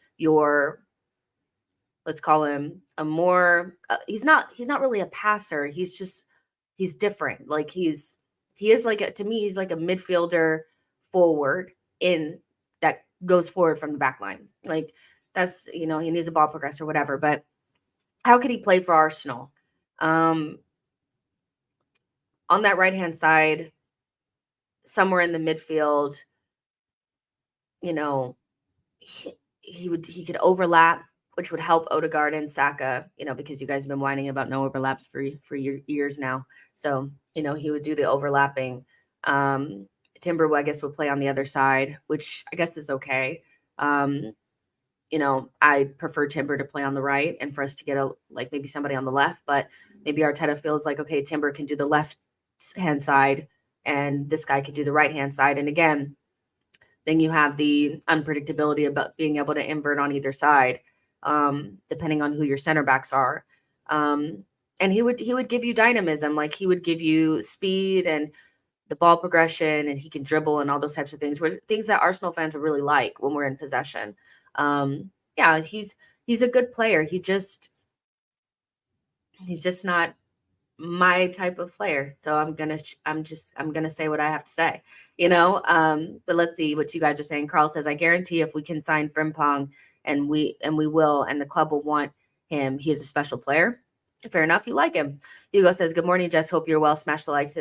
[SPEAKER 1] let's call him a more, he's not really a passer. He's different. Like he is like to me, he's like a midfielder forward in that goes forward from the back line. Like that's, he needs a ball progress or whatever, but how could he play for Arsenal? On that right-hand side, somewhere in the midfield, he could overlap, which would help Odegaard and Saka, because you guys have been whining about no overlaps for years now. So, he would do the overlapping. Timber, I guess, would play on the other side, which I guess is okay. I prefer Timber to play on the right and for us to get maybe somebody on the left, but maybe Arteta feels like, okay, Timber can do the left-hand side and this guy could do the right-hand side. And again, then you have the unpredictability about being able to invert on either side, depending on who your center backs are. And he would give you dynamism, like he would give you speed and the ball progression, and he can dribble and all those types of things, things that Arsenal fans would really like when we're in possession. He's a good player. He's just not my type of player. So I'm gonna say what I have to say, but let's see what you guys are saying. Carl says, I guarantee if we can sign Frimpong, and we will, and the club will want him, he is a special player. Fair enough. You like him. Hugo says, good morning, Jess. Hope you're well. Smash the likes.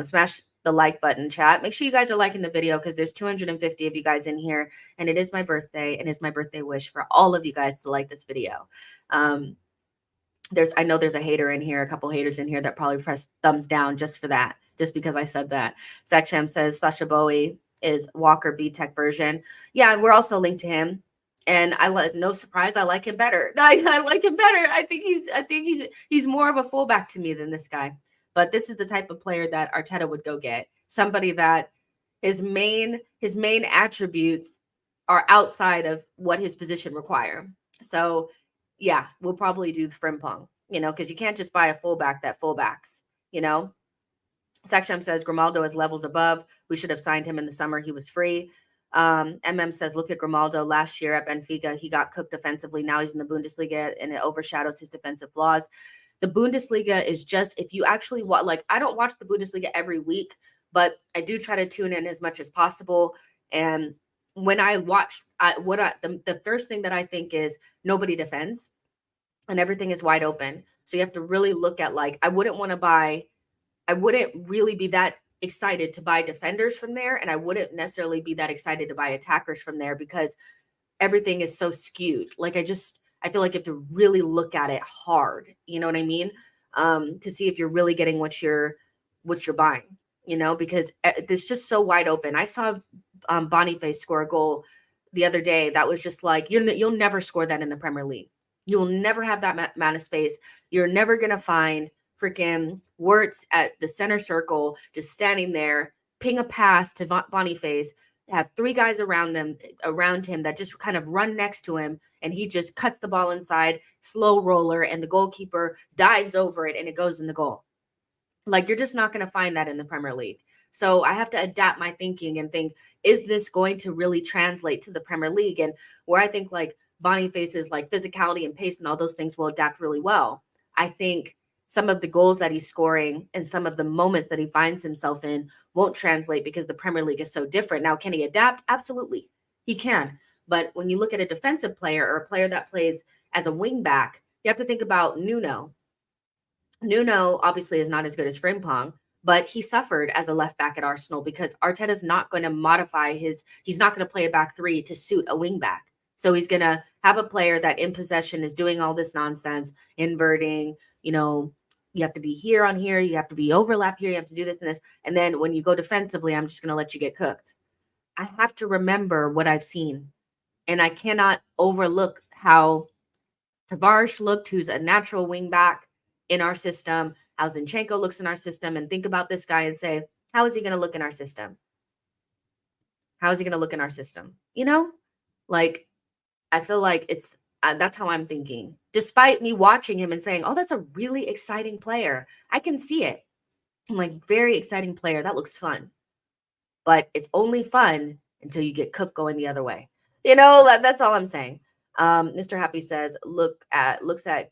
[SPEAKER 1] Smash the like button, chat. Make sure you guys are liking the video, because there's 250 of you guys in here, and it is my birthday, and it's my birthday wish for all of you guys to like this video. I know there's a hater in here, a couple haters in here that probably pressed thumbs down just for that, just because I said that. Saksham says Sasha Bowie is Walker B-Tech version. Yeah, we're also linked to him. And no surprise, I like him better. I like him better. I think he's more of a fullback to me than this guy. But this is the type of player that Arteta would go get. Somebody that his main attributes are outside of what his position require. So yeah, we'll probably do the Frimpong, because you can't just buy a fullback that fullbacks, Saksham says Grimaldo is levels above. We should have signed him in the summer. He was free. MM says, look at Grimaldo last year at Benfica. He got cooked defensively. Now he's in the Bundesliga, and it overshadows his defensive flaws. The Bundesliga is just, if you actually watch, I don't watch the Bundesliga every week, but I do try to tune in as much as possible. And when I watch, the first thing that I think is nobody defends and everything is wide open. So you have to really look at, I wouldn't want to buy I wouldn't really be that excited to buy defenders from there, and I wouldn't necessarily be that excited to buy attackers from there because everything is so skewed. Like I feel like you have to really look at it hard. You know what I mean? To see if you're really getting what you're buying. Because it's just so wide open. I saw Boniface score a goal the other day that was just like you'll never score that in the Premier League. You'll never have that amount of space. You're never gonna find freaking Wirtz at the center circle just standing there, ping a pass to Boniface, have three guys around him that just kind of run next to him, and he just cuts the ball inside, slow roller, and the goalkeeper dives over it and it goes in the goal. Like, you're just not going to find that in the Premier League. So I have to adapt my thinking and think, is this going to really translate to the Premier League? And where I think like Boniface's like physicality and pace and all those things will adapt really well, I think some of the goals that he's scoring and some of the moments that he finds himself in won't translate because the Premier League is so different. Now, can he adapt? Absolutely, he can. But when you look at a defensive player or a player that plays as a wing back, you have to think about Nuno. Nuno obviously is not as good as Frimpong, but he suffered as a left back at Arsenal because Arteta's not going to modify he's not going to play a back three to suit a wing back. So he's going to have a player that in possession is doing all this nonsense, inverting, you have to be here on here, you have to be overlap here, you have to do this and this. And then when you go defensively, I'm just going to let you get cooked. I have to remember what I've seen. And I cannot overlook how Tavares looked, who's a natural wing back in our system, how Zinchenko looks in our system, and think about this guy and say, how is he going to look in our system? How is he going to look in our system? Like, I feel like it's that's how I'm thinking. Despite me watching him and saying, oh, that's a really exciting player. I can see it. I'm like, very exciting player. That looks fun. But it's only fun until you get cooked going the other way. That's all I'm saying. Mr. Happy says, looks at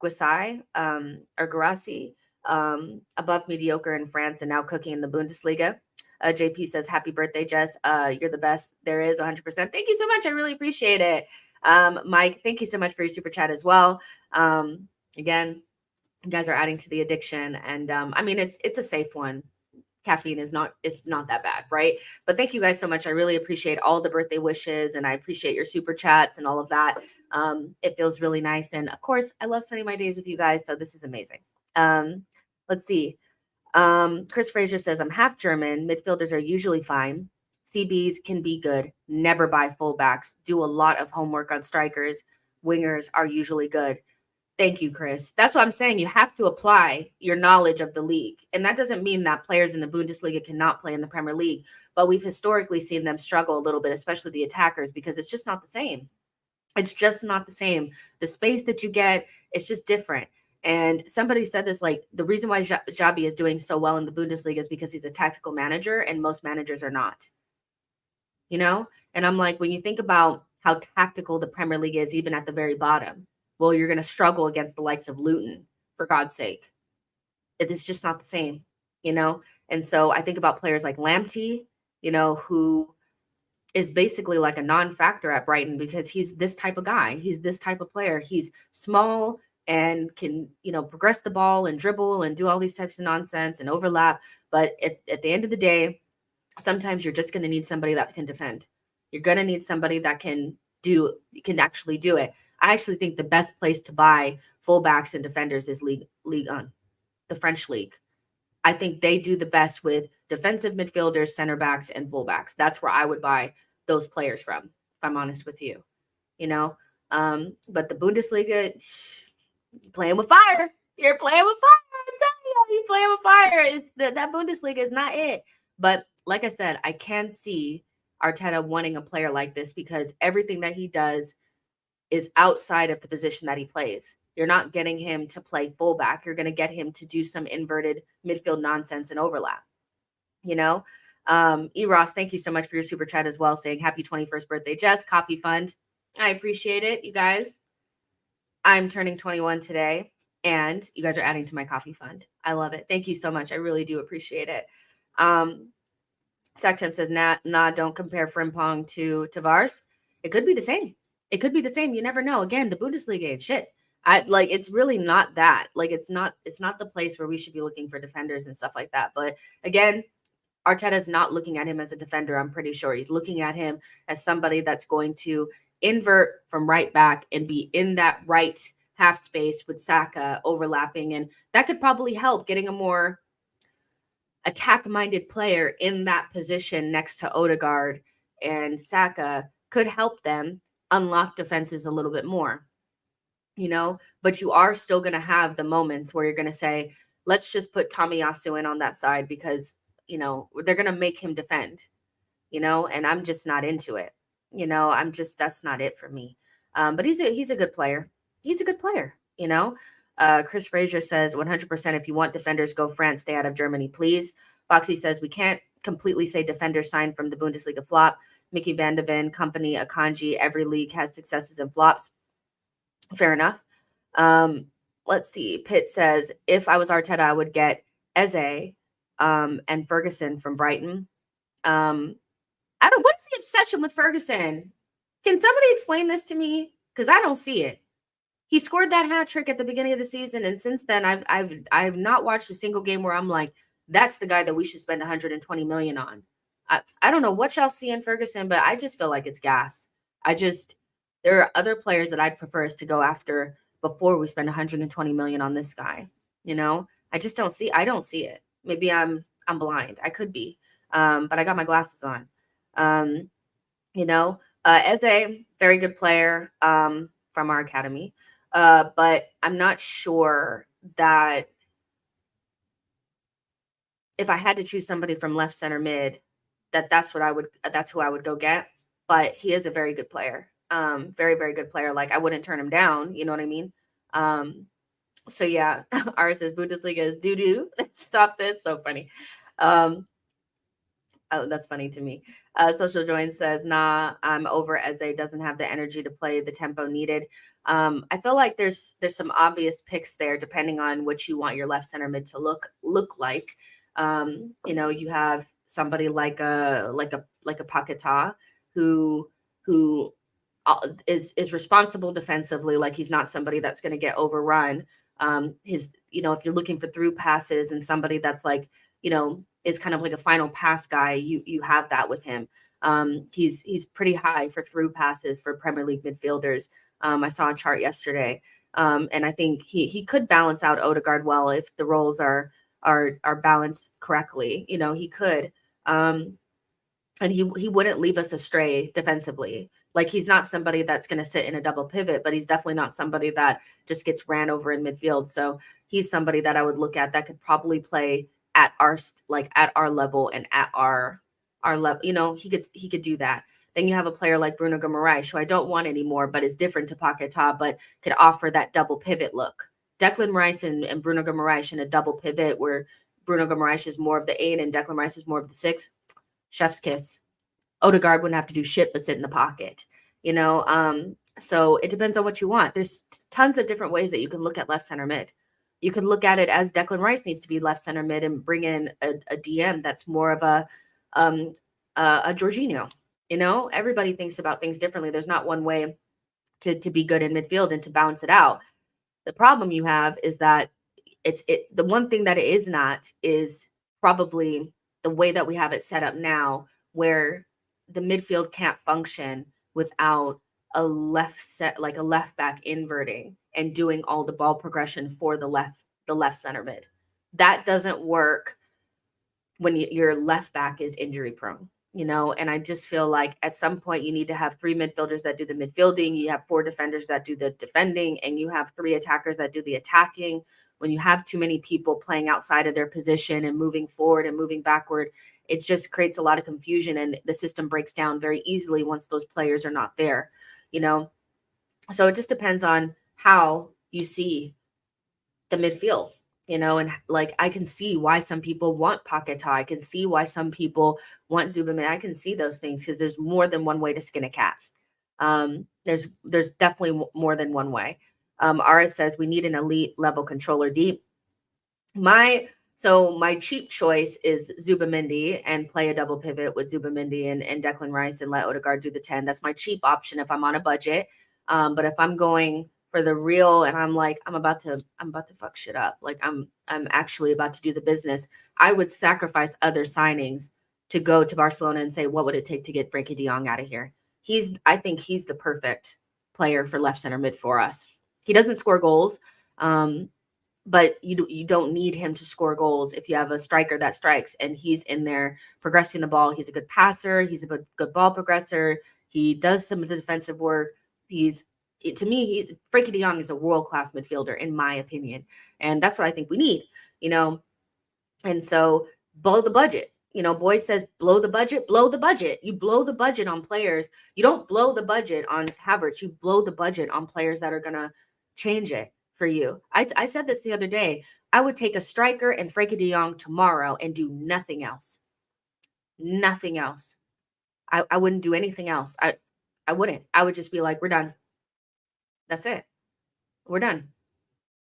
[SPEAKER 1] Guisai, or Guirassi, above mediocre in France and now cooking in the Bundesliga. JP says, happy birthday, Jess. You're the best there is, 100%. Thank you so much. I really appreciate it. Mike, thank you so much for your super chat as well. Again, you guys are adding to the addiction. And I mean, it's a safe one. Caffeine it's not that bad, right? But thank you guys so much. I really appreciate all the birthday wishes, and I appreciate your super chats and all of that. It feels really nice. And of course, I love spending my days with you guys. So this is amazing. Let's see. Chris Fraser says, I'm half German. Midfielders are usually fine. CBs can be good. Never buy fullbacks. Do a lot of homework on strikers. Wingers are usually good. Thank you, Chris. That's what I'm saying. You have to apply your knowledge of the league. And that doesn't mean that players in the Bundesliga cannot play in the Premier League, but we've historically seen them struggle a little bit, especially the attackers, because it's just not the same. It's just not the same. The space that you get, it's just different. And somebody said this, like, the reason why Xabi is doing so well in the Bundesliga is because he's a tactical manager, and most managers are not. And I'm like, when you think about how tactical the Premier League is, even at the very bottom, well, you're going to struggle against the likes of Luton, for God's sake. It is just not the same, And so I think about players like Lamptey, who is basically like a non-factor at Brighton because he's this type of guy. He's this type of player. He's small and can, progress the ball and dribble and do all these types of nonsense and overlap. But at the end of the day, sometimes you're just going to need somebody that can defend. You're going to need somebody that can actually do it. I actually think the best place to buy fullbacks and defenders is Ligue 1, the French league. I think they do the best with defensive midfielders, center backs, and fullbacks. That's where I would buy those players from, if I'm honest with you. But the Bundesliga, you're playing with fire. You're playing with fire. I'm telling you, you're playing with fire. That Bundesliga is not it. But like I said, I can see Arteta wanting a player like this because everything that he does is outside of the position that he plays. You're not getting him to play fullback. You're going to get him to do some inverted midfield nonsense and overlap. Ross, thank you so much for your super chat as well, saying happy 21st birthday, Jess. Coffee fund. I appreciate it, you guys. I'm turning 21 today, and you guys are adding to my coffee fund. I love it. Thank you so much. I really do appreciate it. Saxham says, nah, don't compare Frimpong to Tavares. It could be the same. You never know. Again, the Bundesliga ain't shit. It's really not that. Like it's not the place where we should be looking for defenders and stuff like that. But again, Arteta's not looking at him as a defender. I'm pretty sure he's looking at him as somebody that's going to invert from right back and be in that right half space with Saka overlapping. And that could probably help getting a more attack-minded player in that position next to Odegaard and Saka could help them unlock defenses a little bit more, but you are still going to have the moments where you're going to say, let's just put Tomiyasu in on that side because, they're going to make him defend, and I'm just not into it. That's not it for me. But he's a good player. He's a good player, Chris Frazier says 100% if you want defenders, go France, stay out of Germany, please. Foxy says we can't completely say defenders signed from the Bundesliga flop. Mickey Van de Ven, Company, Akanji, every league has successes and flops. Fair enough. Let's see. Pitt says, if I was Arteta, I would get Eze and Ferguson from Brighton. What's the obsession with Ferguson? Can somebody explain this to me? Because I don't see it. He scored that hat trick at the beginning of the season, and since then, I've not watched a single game where I'm like, that's the guy that we should spend 120 million on. I don't know what y'all see in Ferguson, but I just feel like it's gas. There are other players that I'd prefer us to go after before we spend 120 million on this guy. I just don't see. I don't see it. Maybe I'm blind. I could be, but I got my glasses on. Eze, very good player from our academy, but I'm not sure that if I had to choose somebody from left center mid, that's who I would go get. But he is a very good player. Very, very good player. Like I wouldn't turn him down. You know what I mean? So yeah, ours says Bundesliga is doo-doo. Stop this. So funny. Oh, that's funny to me. Social Join says, nah, I'm over Eze doesn't have the energy to play the tempo needed. I feel like there's some obvious picks there, depending on what you want your left center mid to look like. You have somebody like a Paquetá who is responsible defensively. Like he's not somebody that's going to get overrun. If you're looking for through passes and somebody that's like, is kind of like a final pass guy, you have that with him. He's pretty high for through passes for Premier League midfielders. I saw a chart yesterday. And I think he could balance out Odegaard well if the roles are balanced correctly. He could. And he wouldn't leave us astray defensively. Like he's not somebody that's going to sit in a double pivot, but he's definitely not somebody that just gets ran over in midfield. So he's somebody that I would look at that could probably play at our level and at our level. He could do that. Then you have a player like Bruno Guimaraes, who I don't want anymore, but is different to Paquetá, but could offer that double pivot look. Declan Rice and Bruno Guimaraes in a double pivot where Bruno Guimaraes is more of the 8 and Declan Rice is more of the 6. Chef's kiss. Odegaard wouldn't have to do shit but sit in the pocket, so it depends on what you want. There's tons of different ways that you can look at left center mid. You could look at it as Declan Rice needs to be left center mid and bring in a DM that's more of a Jorginho. Everybody thinks about things differently. There's not one way to be good in midfield and to balance it out. The problem you have is that the one thing that it is not is probably the way that we have it set up now, where the midfield can't function without a left back inverting and doing all the ball progression for the left center mid. That doesn't work when your left back is injury prone, and I just feel like at some point you need to have 3 midfielders that do the midfielding, you have 4 defenders that do the defending, and you have 3 attackers that do the attacking. When you have too many people playing outside of their position and moving forward and moving backward, it just creates a lot of confusion and the system breaks down very easily once those players are not there, So it just depends on how you see the midfield, and like I can see why some people want Paquetá. I can see why some people want Zubin. I can see those things because there's more than one way to skin a cat. There's definitely more than one way. Aris says we need an elite level controller deep. My cheap choice is Zubimendi and play a double pivot with Zubimendi and Declan Rice and let Odegaard do the 10. That's my cheap option if I'm on a budget. But if I'm going for the real. And I'm like, I'm about to fuck shit up. Like I'm actually about to do the business. I would sacrifice other signings to go to Barcelona and say, what would it take to get Frankie de Jong out of here? I think he's the perfect player for left center mid for us. He doesn't score goals. But you don't need him to score goals if you have a striker that strikes and he's in there progressing the ball. He's a good passer. He's a good ball progressor. He does some of the defensive work. To me, Frankie de Jong is a world-class midfielder, in my opinion. And that's what I think we need, And so blow the budget. Boy says blow the budget. You blow the budget on players. You don't blow the budget on Havertz. You blow the budget on players that are going to change it for you. I said this the other day. I would take a striker and Frankie de Jong tomorrow and do nothing else. Nothing else. I wouldn't do anything else. I wouldn't. I would just be like, we're done. That's it. We're done.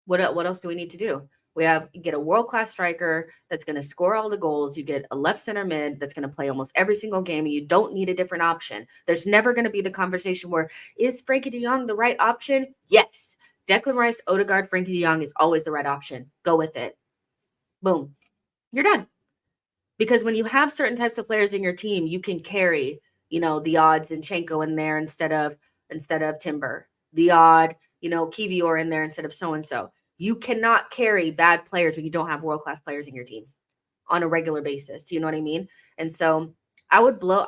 [SPEAKER 1] What else do we need to do? You get a world-class striker that's going to score all the goals. You get a left center mid that's going to play almost every single game, and you don't need a different option. There's never going to be the conversation where, is Frankie de Jong the right option? Yes. Declan Rice, Odegaard, Frankie de Jong is always the right option. Go with it. Boom. You're done. Because when you have certain types of players in your team, you can carry, the odd Zinchenko in there instead of Timber. The odd, Kivior in there instead of so-and-so. You cannot carry bad players when you don't have world-class players in your team on a regular basis. Do you know what I mean? And so I would blow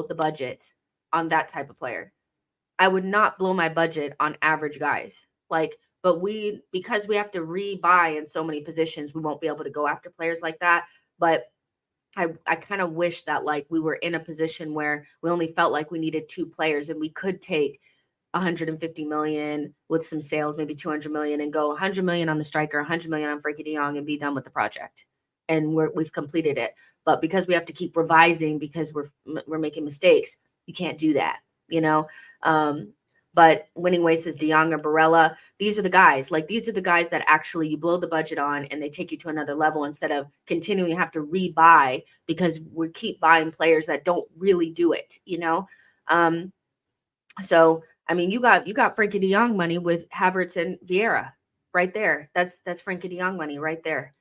[SPEAKER 1] the budget on that type of player. I would not blow my budget on average guys. But because we have to rebuy in so many positions, we won't be able to go after players like that. But I kind of wish that we were in a position where we only felt like we needed 2 players and we could take 150 million with some sales, maybe 200 million, and go 100 million on the striker, 100 million on Frankie de Jong, and be done with the project. And we've completed it. But because we have to keep revising because we're making mistakes, you can't do that, But Winning Ways says de Jong or Barella. These are the guys. These are the guys that actually you blow the budget on and they take you to another level instead of continuing to have to rebuy because we keep buying players that don't really do it, So you got Frankie de Jong money with Havertz and Vieira right there. That's Frankie de Jong money right there.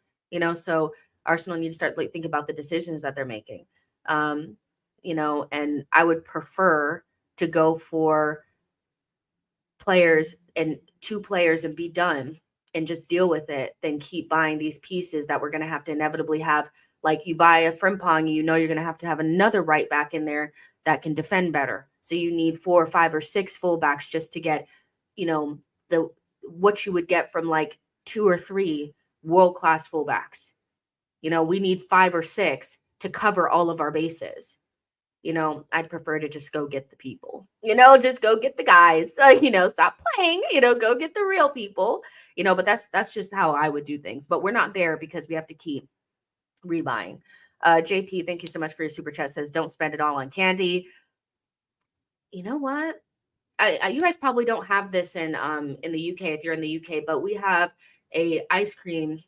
[SPEAKER 1] So Arsenal need to start think about the decisions that they're making. And I would prefer to go for players and 2 players and be done and just deal with it than keep buying these pieces that we're going to have to inevitably have. You buy a Frimpong, you're going to have another right back in there that can defend better. So you need 4 or 5 or 6 fullbacks just to get, what you would get from 2 or 3 world-class fullbacks. We need 5 or 6 to cover all of our bases. I'd prefer to just go get the people, just go get the guys, stop playing, go get the real people, but that's just how I would do things. But we're not there because we have to keep rebuying. JP, thank you so much for your super chat. Says, don't spend it all on candy. You know what? You guys probably don't have this in the UK if you're in the UK, but we have a ice cream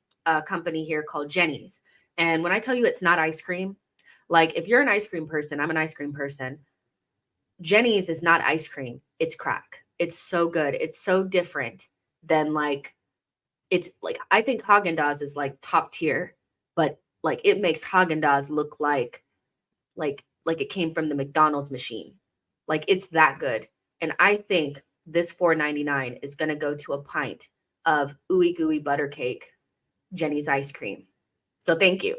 [SPEAKER 1] company here called Jenny's. And when I tell you it's not ice cream, if you're an ice cream person, I'm an ice cream person. Jenny's is not ice cream. It's crack. It's so good. It's so different than I think Haagen-Dazs is top tier, but it makes Haagen-Dazs look like it came from the McDonald's machine. It's that good. And I think this $4.99 is going to go to a pint of ooey gooey butter cake, Jenny's ice cream. So thank you.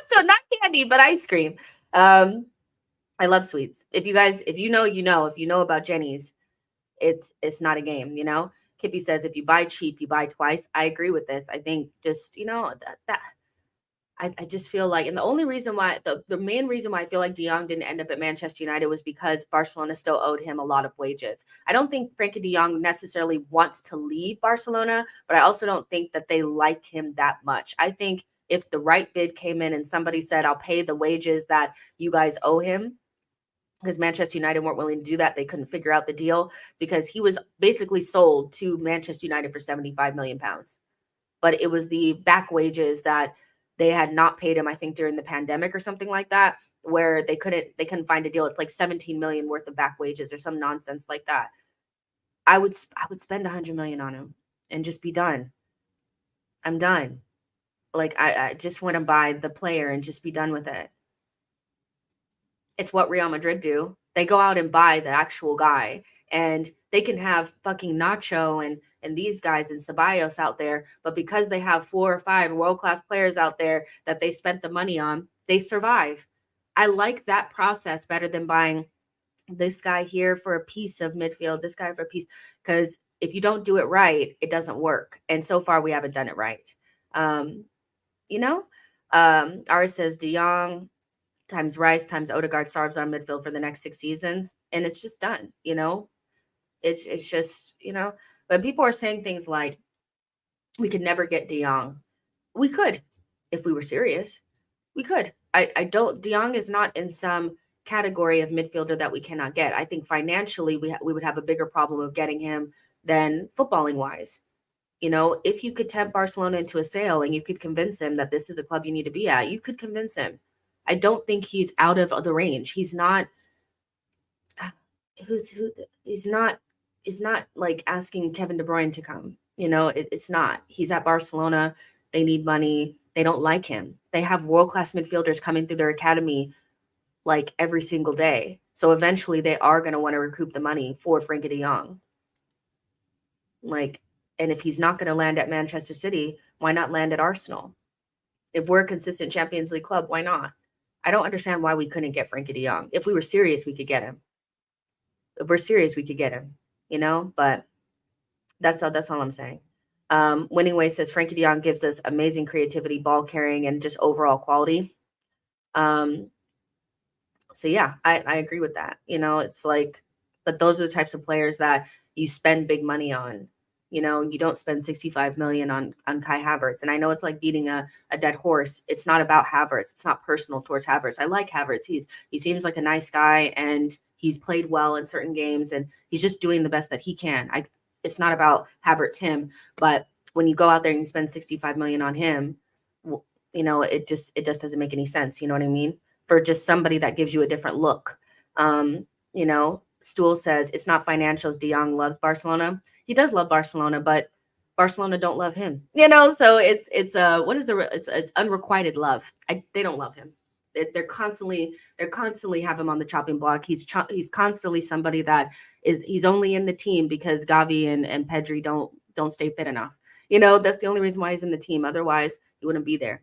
[SPEAKER 1] So not candy, but ice cream. I love sweets. If you know about Jenny's, it's not a game, Kippy says, if you buy cheap, you buy twice. I agree with this. I think just, I just feel and the only reason why, the main reason why I feel like de Jong didn't end up at Manchester United was because Barcelona still owed him a lot of wages. I don't think Frankie de Jong necessarily wants to leave Barcelona, but I also don't think that they like him that much. I think if the right bid came in and somebody said, I'll pay the wages that you guys owe him, because Manchester United weren't willing to do that. They couldn't figure out the deal because he was basically sold to Manchester United for 75 million pounds. But it was the back wages that they had not paid him, I think, during the pandemic or something like that, where they couldn't find a deal. It's 17 million worth of back wages or some nonsense like that. I would spend 100 million on him and just be done. I'm done. Like I just want to buy the player and just be done with it. It's what Real Madrid do. They go out and buy the actual guy, and they can have fucking Nacho and these guys and Ceballos out there, but because they have 4 or 5 world-class players out there that they spent the money on, they survive. I like that process better than buying this guy here for a piece of midfield, this guy for a piece, because if you don't do it right, it doesn't work. And so far we haven't done it right. You know, Ari says De Jong times Rice times Odegaard starves on midfield for the next 6 seasons, and it's just done. You know, it's just, you know. But people are saying things like, we could never get De Jong. We could, if we were serious. We could. I don't. De Jong is not in some category of midfielder that we cannot get. I think financially we would have a bigger problem of getting him than footballing wise. You know, if you could tempt Barcelona into a sale and you could convince him that this is the club you need to be at, you could convince him. I don't think he's out of the range. He's not. He's not like asking Kevin De Bruyne to come. You know, it's not. He's at Barcelona. They need money. They don't like him. They have world-class midfielders coming through their academy like every single day. So eventually they are going to want to recoup the money for Frenkie de Jong. Like, and if he's not going to land at Manchester City, why not land at Arsenal? If we're a consistent Champions League club, why not? I don't understand why we couldn't get Frenkie de Jong. If we were serious, we could get him. If we're serious, we could get him, you know, but that's all I'm saying. Winning Way says Frenkie de Jong gives us amazing creativity, ball carrying, and just overall quality. So yeah, I agree with that. You know, it's like, but those are the types of players that you spend big money on. You know, you don't spend 65 million on Kai Havertz. And I know it's like beating a dead horse. It's not about Havertz. It's not personal towards Havertz. I like Havertz. He seems like a nice guy, and he's played well in certain games, and he's just doing the best that he can. It's not about Havertz him, but when you go out there and you spend 65 million on him, you know, it just doesn't make any sense. You know what I mean? For just somebody that gives you a different look. You know, Stool says it's not financials. De Jong loves Barcelona. He does love Barcelona, but Barcelona don't love him. You know, so it's unrequited love. They don't love him. They're constantly have him on the chopping block. He's constantly somebody that he's only in the team because Gavi and Pedri don't stay fit enough. You know, that's the only reason why he's in the team. Otherwise, he wouldn't be there.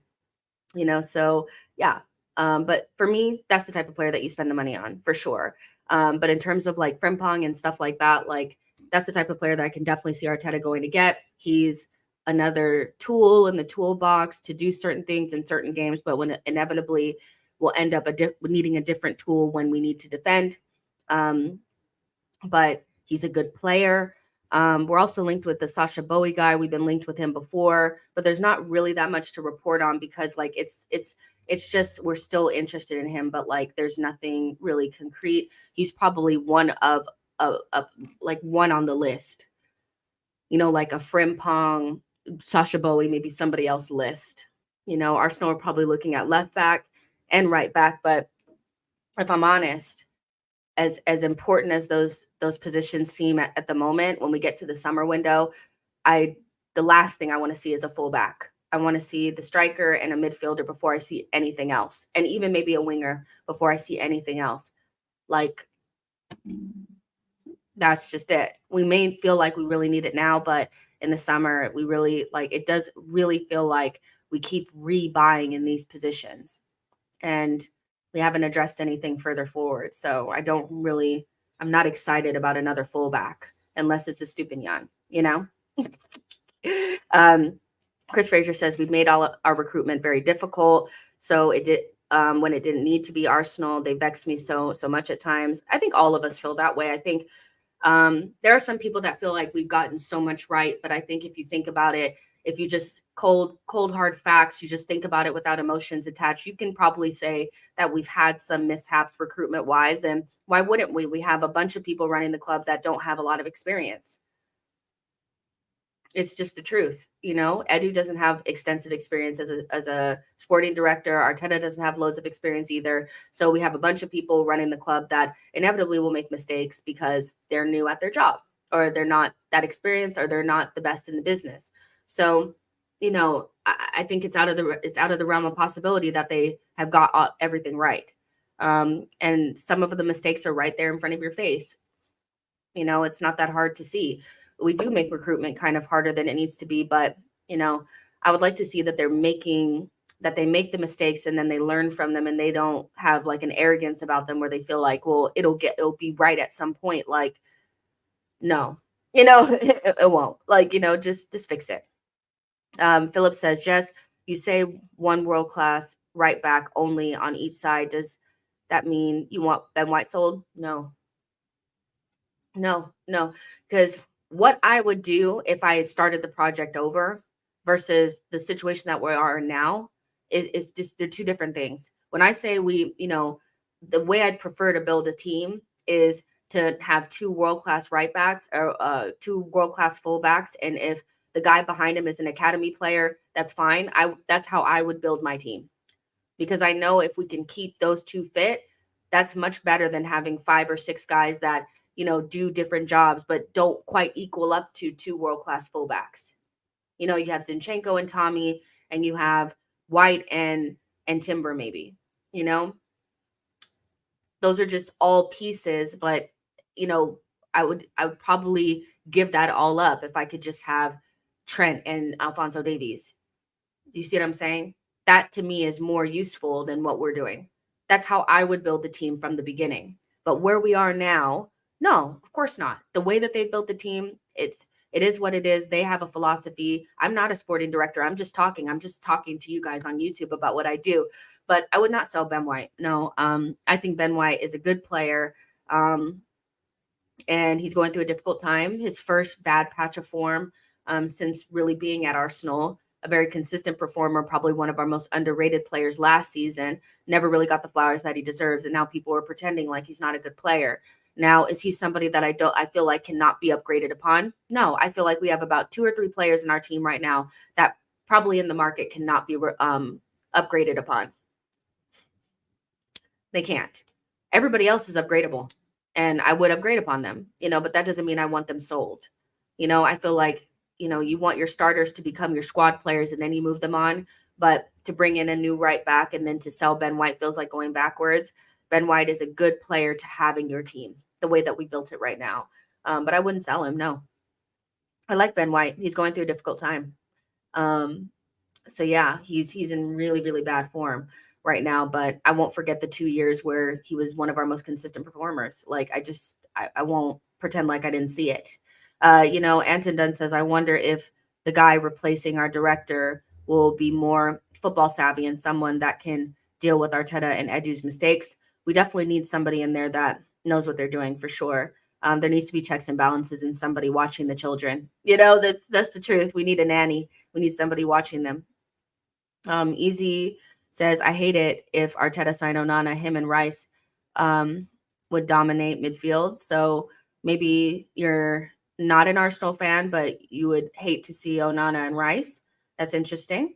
[SPEAKER 1] You know, so yeah. But for me, that's the type of player that you spend the money on for sure. But in terms of like Frimpong and stuff like that, like that's the type of player that I can definitely see Arteta going to get. He's another tool in the toolbox to do certain things in certain games, but when inevitably we'll end up needing a different tool when we need to defend. But he's a good player. We're also linked with the Sasha Bowie guy. We've been linked with him before, but there's not really that much to report on because like it's just we're still interested in him, but like there's nothing really concrete. He's probably one of like one on the list, you know, like a Frimpong, Sasha Bowie, maybe somebody else list. You know, Arsenal are probably looking at left back and right back, but if I'm honest, as important as those positions seem at the moment, when we get to the summer window, the last thing I want to see is a fullback. I want to see the striker and a midfielder before I see anything else, and even maybe a winger before I see anything else. Like, that's just it. We may feel like we really need it now, but in the summer, we really like it does really feel like we keep rebuying in these positions, and we haven't addressed anything further forward. So I'm not excited about another fullback unless it's a Stupinian, you know? Chris Fraser says we've made all our recruitment very difficult. So it did when it didn't need to be Arsenal. They vexed me so much at times. I think all of us feel that way. I think there are some people that feel like we've gotten so much right, but I think if you think about it, if you just cold hard facts, you just think about it without emotions attached, you can probably say that we've had some mishaps recruitment wise. And why wouldn't we? We have a bunch of people running the club that don't have a lot of experience. It's just the truth. You know, Edu doesn't have extensive experience as a sporting director. Arteta doesn't have loads of experience either. So we have a bunch of people running the club that inevitably will make mistakes because they're new at their job. or they're not that experienced, or they're not the best in the business. So, I think it's out of the realm of possibility that they have got everything right. And some of the mistakes are right there in front of your face. It's not that hard to see. We do make recruitment kind of harder than it needs to be, but I would like to see that they make the mistakes and then they learn from them, and they don't have like an arrogance about them where they feel like, well, it'll be right at some point. Like, no, it won't. Like, just fix it. Philip says, Jess, you say one world-class right back only on each side. Does that mean you want Ben White sold? No. Because what I would do if I started the project over versus the situation that we are now is just, they're two different things. When I say the way I'd prefer to build a team is to have two world-class right backs, or two world-class fullbacks. And if the guy behind him is an academy player, that's fine. That's how I would build my team, because I know if we can keep those two fit, that's much better than having 5 or 6 guys that do different jobs, but don't quite equal up to two world-class fullbacks. You have Zinchenko and Tommy, and you have White and Timber, maybe. Those are just all pieces, but I would probably give that all up if I could just have Trent and Alphonso Davies. Do you see what I'm saying? That to me is more useful than what we're doing. That's how I would build the team from the beginning. But where we are now, no, of course not. The way that they built the team, it is what it is. They have a philosophy. I'm not a sporting director. I'm just talking to you guys on YouTube about what I do. But I would not sell Ben White. No, I think Ben White is a good player. And he's going through a difficult time. His first bad patch of form since really being at Arsenal. A very consistent performer, probably one of our most underrated players last season, never really got the flowers that he deserves. And now people are pretending like he's not a good player. Now, is he somebody that I feel like cannot be upgraded upon? No, I feel like we have about 2 or 3 players in our team right now that probably in the market cannot be upgraded upon. They can't. Everybody else is upgradable, and I would upgrade upon them, but that doesn't mean I want them sold. I feel like, you want your starters to become your squad players and then you move them on. But to bring in a new right back and then to sell Ben White feels like going backwards. Ben White is a good player to have in your team, the way that we built it right now. But I wouldn't sell him, no. I like Ben White. He's going through a difficult time. So yeah, he's in really, really bad form right now, but I won't forget the 2 years where he was one of our most consistent performers. Like, I won't pretend like I didn't see it. Anton Dunn says, I wonder if the guy replacing our director will be more football savvy and someone that can deal with Arteta and Edu's mistakes. We definitely need somebody in there that knows what they're doing, for sure. There needs to be checks and balances and somebody watching the children. That's the truth. We need a nanny. We need somebody watching them. Easy says, I hate it if Arteta signed Onana, him and Rice would dominate midfield. So maybe you're not an Arsenal fan, but you would hate to see Onana and Rice. That's interesting.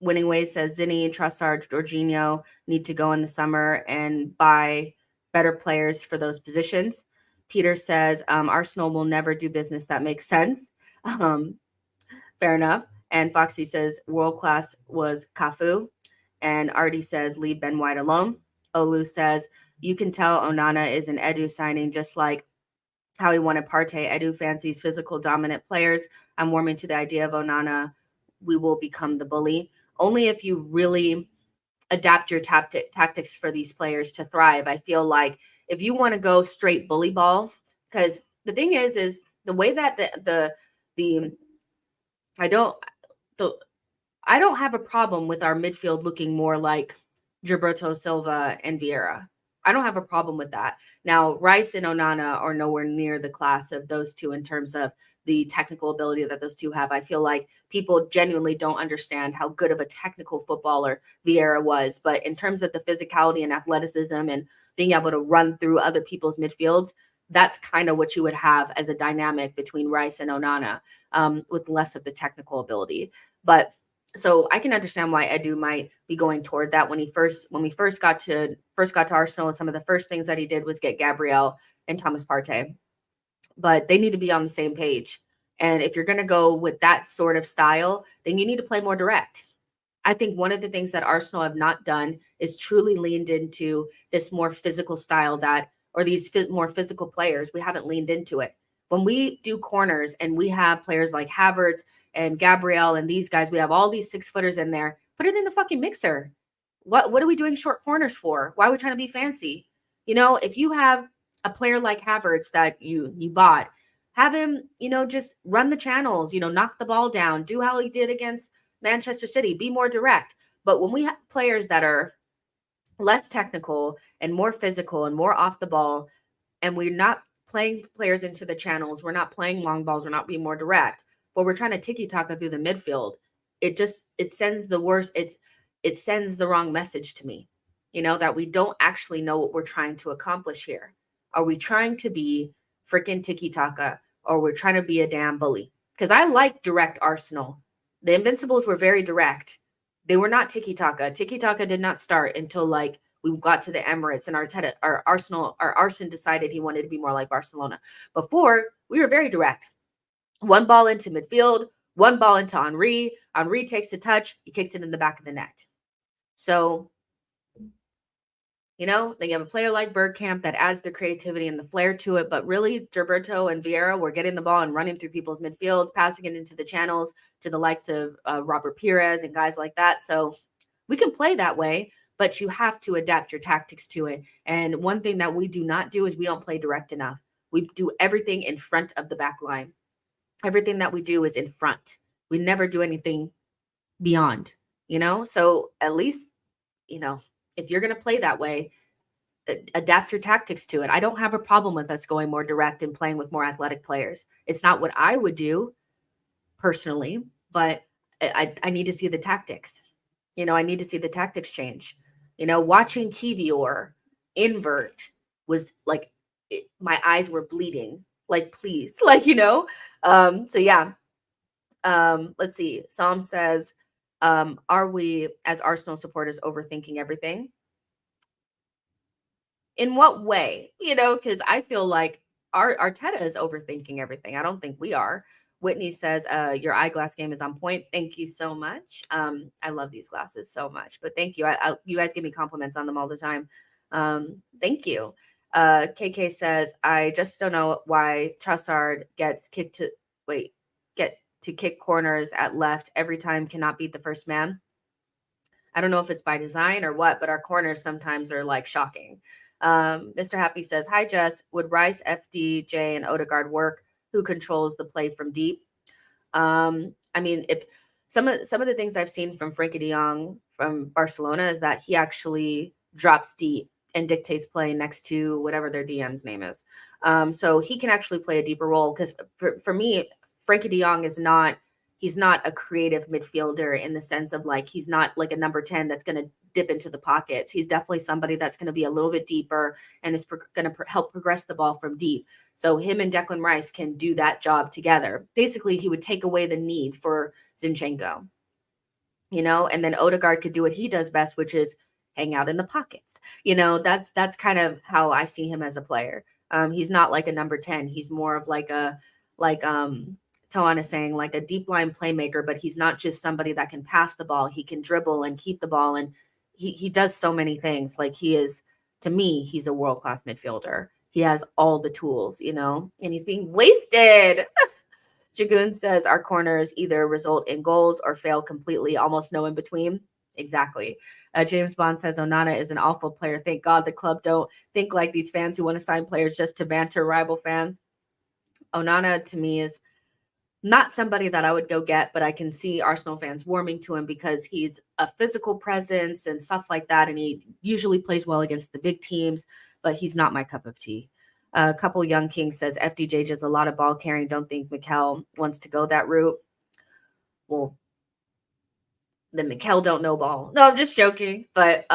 [SPEAKER 1] Winning Ways says, Zinni, Trossard, Jorginho need to go in the summer and buy better players for those positions. Peter says, Arsenal will never do business that makes sense. Fair enough. And Foxy says, world-class was Cafu. And Artie says, leave Ben White alone. Olu says, you can tell Onana is an Edu signing, just like how he wanted Partey. Edu fancies physical, dominant players. I'm warming to the idea of Onana. We will become the bully. Only if you really adapt your tactics for these players to thrive. I feel like if you want to go straight bully ball, because the thing is the way that I don't have a problem with our midfield looking more like Gilberto Silva and Vieira. I don't have a problem with that. Now, Rice and Onana are nowhere near the class of those two in terms of the technical ability that those two have. I feel like people genuinely don't understand how good of a technical footballer Vieira was. But in terms of the physicality and athleticism and being able to run through other people's midfields, that's kind of what you would have as a dynamic between Rice and Onana, with less of the technical ability. But So I can understand why Edu might be going toward that. When we first got to Arsenal, some of the first things that he did was get Gabriel and Thomas Partey. But they need to be on the same page. And if you're going to go with that sort of style, then you need to play more direct. I think one of the things that Arsenal have not done is truly leaned into this more physical style or these more physical players. We haven't leaned into it. When we do corners and we have players like Havertz and Gabriel and these guys, we have all these 6-footers in there. Put it in the fucking mixer. What are we doing short corners for? Why are we trying to be fancy? If you have a player like Havertz that you bought, have him, just run the channels, knock the ball down, do how he did against Manchester City, be more direct. But when we have players that are less technical and more physical and more off the ball, and we're not playing players into the channels, we're not playing long balls, we're not being more direct, but we're trying to tiki-taka through the midfield, it sends it sends the wrong message to me, that we don't actually know what we're trying to accomplish here. Are we trying to be freaking tiki-taka, or we're trying to be a damn bully? Because I like direct Arsenal. The Invincibles were very direct. They were not tiki-taka. Tiki-taka did not start until we got to the Emirates and Arsene decided he wanted to be more like Barcelona. Before, we were very direct. One ball into midfield, one ball into Henry. Henry takes the touch, he kicks it in the back of the net. So, they have a player like Bergkamp that adds the creativity and the flair to it. But really, Gilberto and Vieira were getting the ball and running through people's midfields, passing it into the channels to the likes of Robert Pires and guys like that. So we can play that way, but you have to adapt your tactics to it. And one thing that we do not do is we don't play direct enough. We do everything in front of the back line. Everything that we do is in front. We never do anything beyond, So at least, if you're going to play that way, adapt your tactics to it. I don't have a problem with us going more direct and playing with more athletic players. It's not what I would do personally, but I need to see the tactics. I need to see the tactics change. Watching Kivior invert was like, my eyes were bleeding. Like, please, so yeah. Let's see. Psalm says, are we as Arsenal supporters overthinking everything? In what way? Because I feel like Arteta is overthinking everything. I don't think we are. Whitney says, your eyeglass game is on point. Thank you so much. I love these glasses so much, but thank you. You guys give me compliments on them all the time. Thank you. KK says, I just don't know why Trossard gets kick corners at left every time, cannot beat the first man. I don't know if it's by design or what, but our corners sometimes are like shocking. Mr. Happy says, hi, Jess. Would Rice, FDJ, and Odegaard work? Who controls the play from deep? I mean, if some of the things I've seen from Frenkie de Jong from Barcelona is that he actually drops deep and dictates play next to whatever their DM's name is. So he can actually play a deeper role because for me, Frenkie de Jong he's not a creative midfielder in the sense of he's not like a number 10 that's going to dip into the pockets. He's definitely somebody that's going to be a little bit deeper and is going to help progress the ball from deep. So him and Declan Rice can do that job together. Basically, he would take away the need for Zinchenko, and then Odegaard could do what he does best, which is hang out in the pockets. That's kind of how I see him as a player. He's not like a number 10. He's more of Toan is saying, like a deep line playmaker, but he's not just somebody that can pass the ball. He can dribble and keep the ball. And he does so many things. To me, he's a world-class midfielder. He has all the tools, and he's being wasted. Jagoon says our corners either result in goals or fail completely, almost no in between. Exactly. James Bond says Onana is an awful player. Thank God the club don't think like these fans who want to sign players just to banter rival fans. Onana to me is not somebody that I would go get, but I can see Arsenal fans warming to him because he's a physical presence and stuff like that. And he usually plays well against the big teams, but he's not my cup of tea. A couple Young Kings says FDJ does a lot of ball carrying. Don't think Mikel wants to go that route. Well, then Mikel don't know ball. No, I'm just joking. But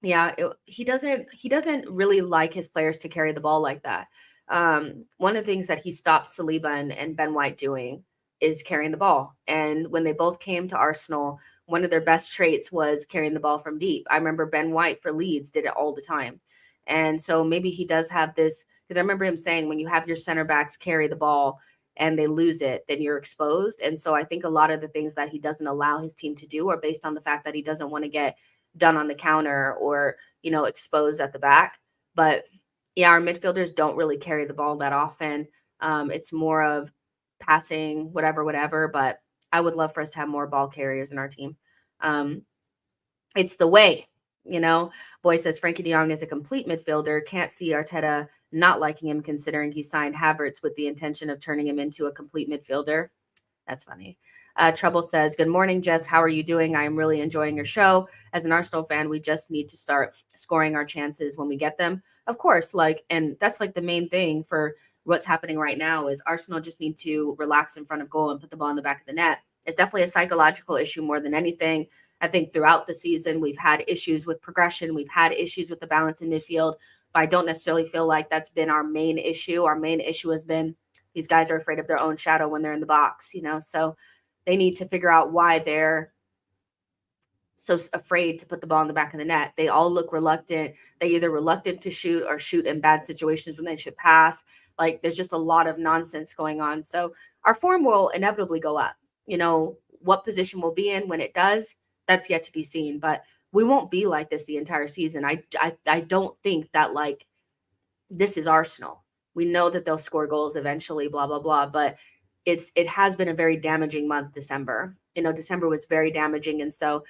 [SPEAKER 1] yeah, he doesn't really like his players to carry the ball like that. One of the things that he stopped Saliba and Ben White doing is carrying the ball. And when they both came to Arsenal, one of their best traits was carrying the ball from deep. I remember Ben White for Leeds did it all the time. And so maybe he does have this, because I remember him saying when you have your center backs carry the ball and they lose it, then you're exposed. And so I think a lot of the things that he doesn't allow his team to do are based on the fact that he doesn't want to get done on the counter or, exposed at the back. But yeah, our midfielders don't really carry the ball that often. It's more of passing, whatever. But I would love for us to have more ball carriers in our team. It's the way, Boy says Frankie de Jong is a complete midfielder. Can't see Arteta not liking him, considering he signed Havertz with the intention of turning him into a complete midfielder. That's funny. Trouble says, good morning, Jess. How are you doing? I am really enjoying your show. As an Arsenal fan, we just need to start scoring our chances when we get them. Of course, and that's like the main thing for what's happening right now is Arsenal just need to relax in front of goal and put the ball in the back of the net. It's definitely a psychological issue more than anything. I think throughout the season, we've had issues with progression. We've had issues with the balance in midfield, but I don't necessarily feel like that's been our main issue. Our main issue has been these guys are afraid of their own shadow when they're in the box, so they need to figure out why they're so afraid to put the ball in the back of the net. They all look reluctant. They either reluctant to shoot or shoot in bad situations when they should pass. Like there's just a lot of nonsense going on. So our form will inevitably go up. What position we'll be in when it does, that's yet to be seen. But we won't be like this the entire season. I don't think that this is Arsenal. We know that they'll score goals eventually, blah, blah, blah. But it has been a very damaging month, December. December was very damaging. And so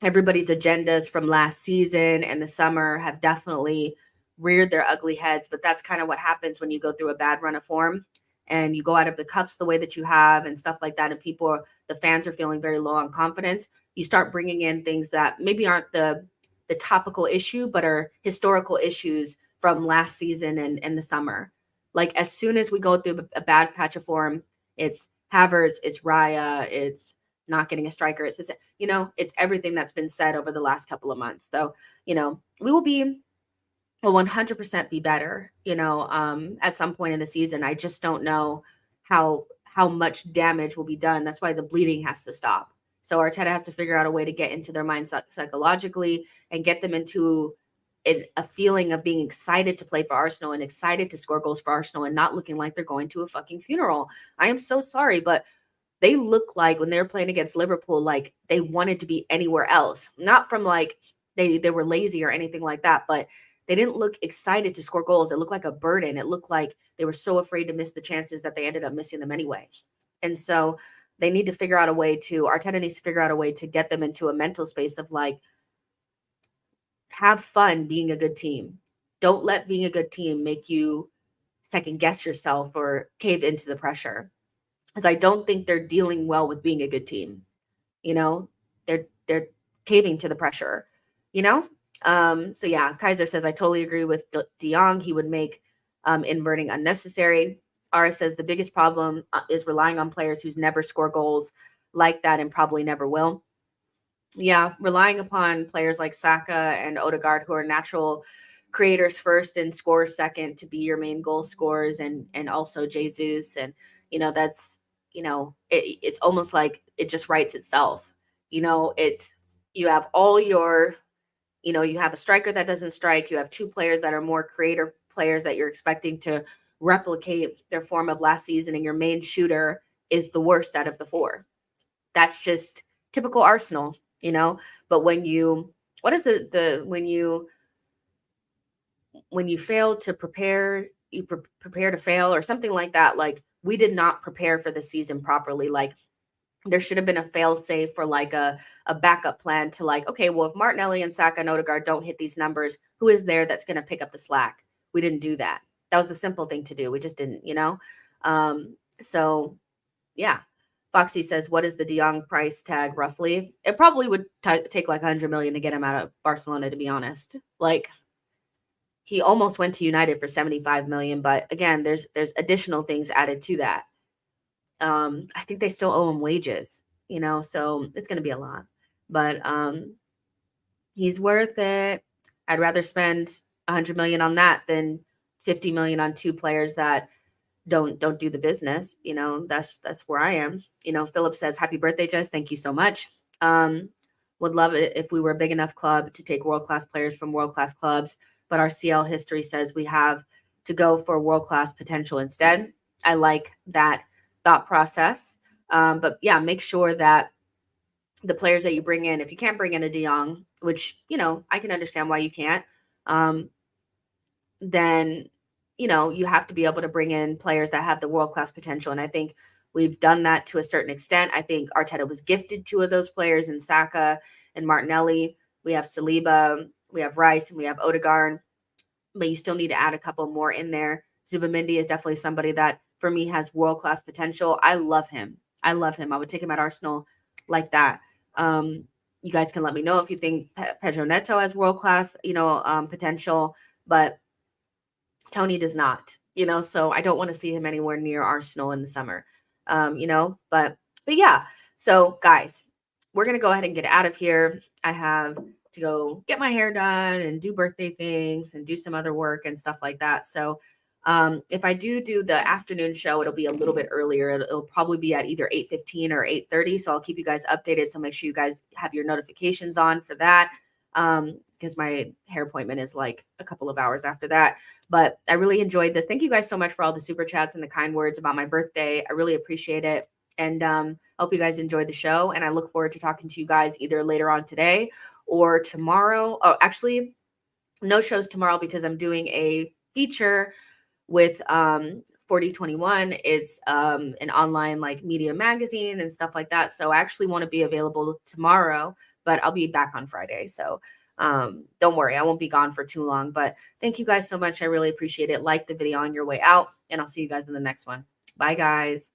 [SPEAKER 1] everybody's agendas from last season and the summer have definitely reared their ugly heads. But that's kind of what happens when you go through a bad run of form and you go out of the cups the way that you have and stuff like that. And the fans are feeling very low on confidence. You start bringing in things that maybe aren't the topical issue, but are historical issues from last season and the summer. Like as soon as we go through a bad patch of form, it's Havertz, it's Raya, it's not getting a striker. It's just, it's everything that's been said over the last couple of months. So, we will 100% be better, at some point in the season. I just don't know how much damage will be done. That's why the bleeding has to stop. So Arteta has to figure out a way to get into their mind psychologically and get them into a feeling of being excited to play for Arsenal and excited to score goals for Arsenal and not looking like they're going to a fucking funeral. I am so sorry, but they look like when they were playing against Liverpool, like they wanted to be anywhere else. Not from they were lazy or anything like that, but they didn't look excited to score goals. It looked like a burden. It looked like they were so afraid to miss the chances that they ended up missing them anyway. And so they need to figure out a way Arteta needs to figure out a way to get them into a mental space of have fun being a good team. Don't let being a good team make you second guess yourself or cave into the pressure. Because I don't think they're dealing well with being a good team. They're caving to the pressure, So yeah, Kaiser says, I totally agree with De Jong. He would make inverting unnecessary. Ara says the biggest problem is relying on players who's never score goals like that and probably never will. Yeah, relying upon players like Saka and Odegaard, who are natural creators first and scorers second, to be your main goal scorers, and also Jesus, and that's it's almost like it just writes itself. It's you have all your you have a striker that doesn't strike, you have two players that are more creator players that you're expecting to replicate their form of last season, and your main shooter is the worst out of the four. That's just typical Arsenal. But when you when you fail to prepare, you prepare to fail or something like that. Like we did not prepare for the season properly. Like there should have been a fail safe for a backup plan to okay, well, if Martinelli and Saka and Odegaard don't hit these numbers, who is there that's going to pick up the slack? We didn't do that. That was the simple thing to do. We just didn't, so yeah. Foxy says, what is the De Jong price tag roughly? It probably would take 100 million to get him out of Barcelona, to be honest. He almost went to United for 75 million, but again, there's additional things added to that. I think they still owe him wages, so it's going to be a lot, but he's worth it. I'd rather spend 100 million on that than 50 million on two players that don't do the business. That's where I am. Philip says, happy birthday, Jess. Thank you so much. Would love it if we were a big enough club to take world-class players from world-class clubs, but our CL history says we have to go for world-class potential instead. I like that thought process. But yeah, make sure that the players that you bring in, if you can't bring in a De Jong, which, I can understand why you can't, then, you have to be able to bring in players that have the world-class potential. And I think we've done that to a certain extent. I think Arteta was gifted two of those players in Saka and Martinelli. We have Saliba, we have Rice, and we have Odegaard, but you still need to add a couple more in there. Zubimendi is definitely somebody that, for me, has world-class potential. I love him. I would take him at Arsenal like that. You guys can let me know if you think Pedro Neto has world-class, potential, but Tony does not, so I don't want to see him anywhere near Arsenal in the summer, but yeah. So guys, we're going to go ahead and get out of here. I have to go get my hair done and do birthday things and do some other work and stuff like that. So if I do the afternoon show, it'll be a little bit earlier. It'll probably be at either 8:15 or 8:30. So I'll keep you guys updated. So make sure you guys have your notifications on for that. Because my hair appointment is like a couple of hours after that. But I really enjoyed this. Thank you guys so much for all the super chats and the kind words about my birthday. I really appreciate it. And hope you guys enjoyed the show. And I look forward to talking to you guys either later on today or tomorrow. Oh, actually, no shows tomorrow because I'm doing a feature with 4021. It's an online like media magazine and stuff like that. So I actually want to be available tomorrow, but I'll be back on Friday. So don't worry, I won't be gone for too long. But thank you guys so much. I really appreciate it. Like the video on your way out, and I'll see you guys in the next one. Bye, guys.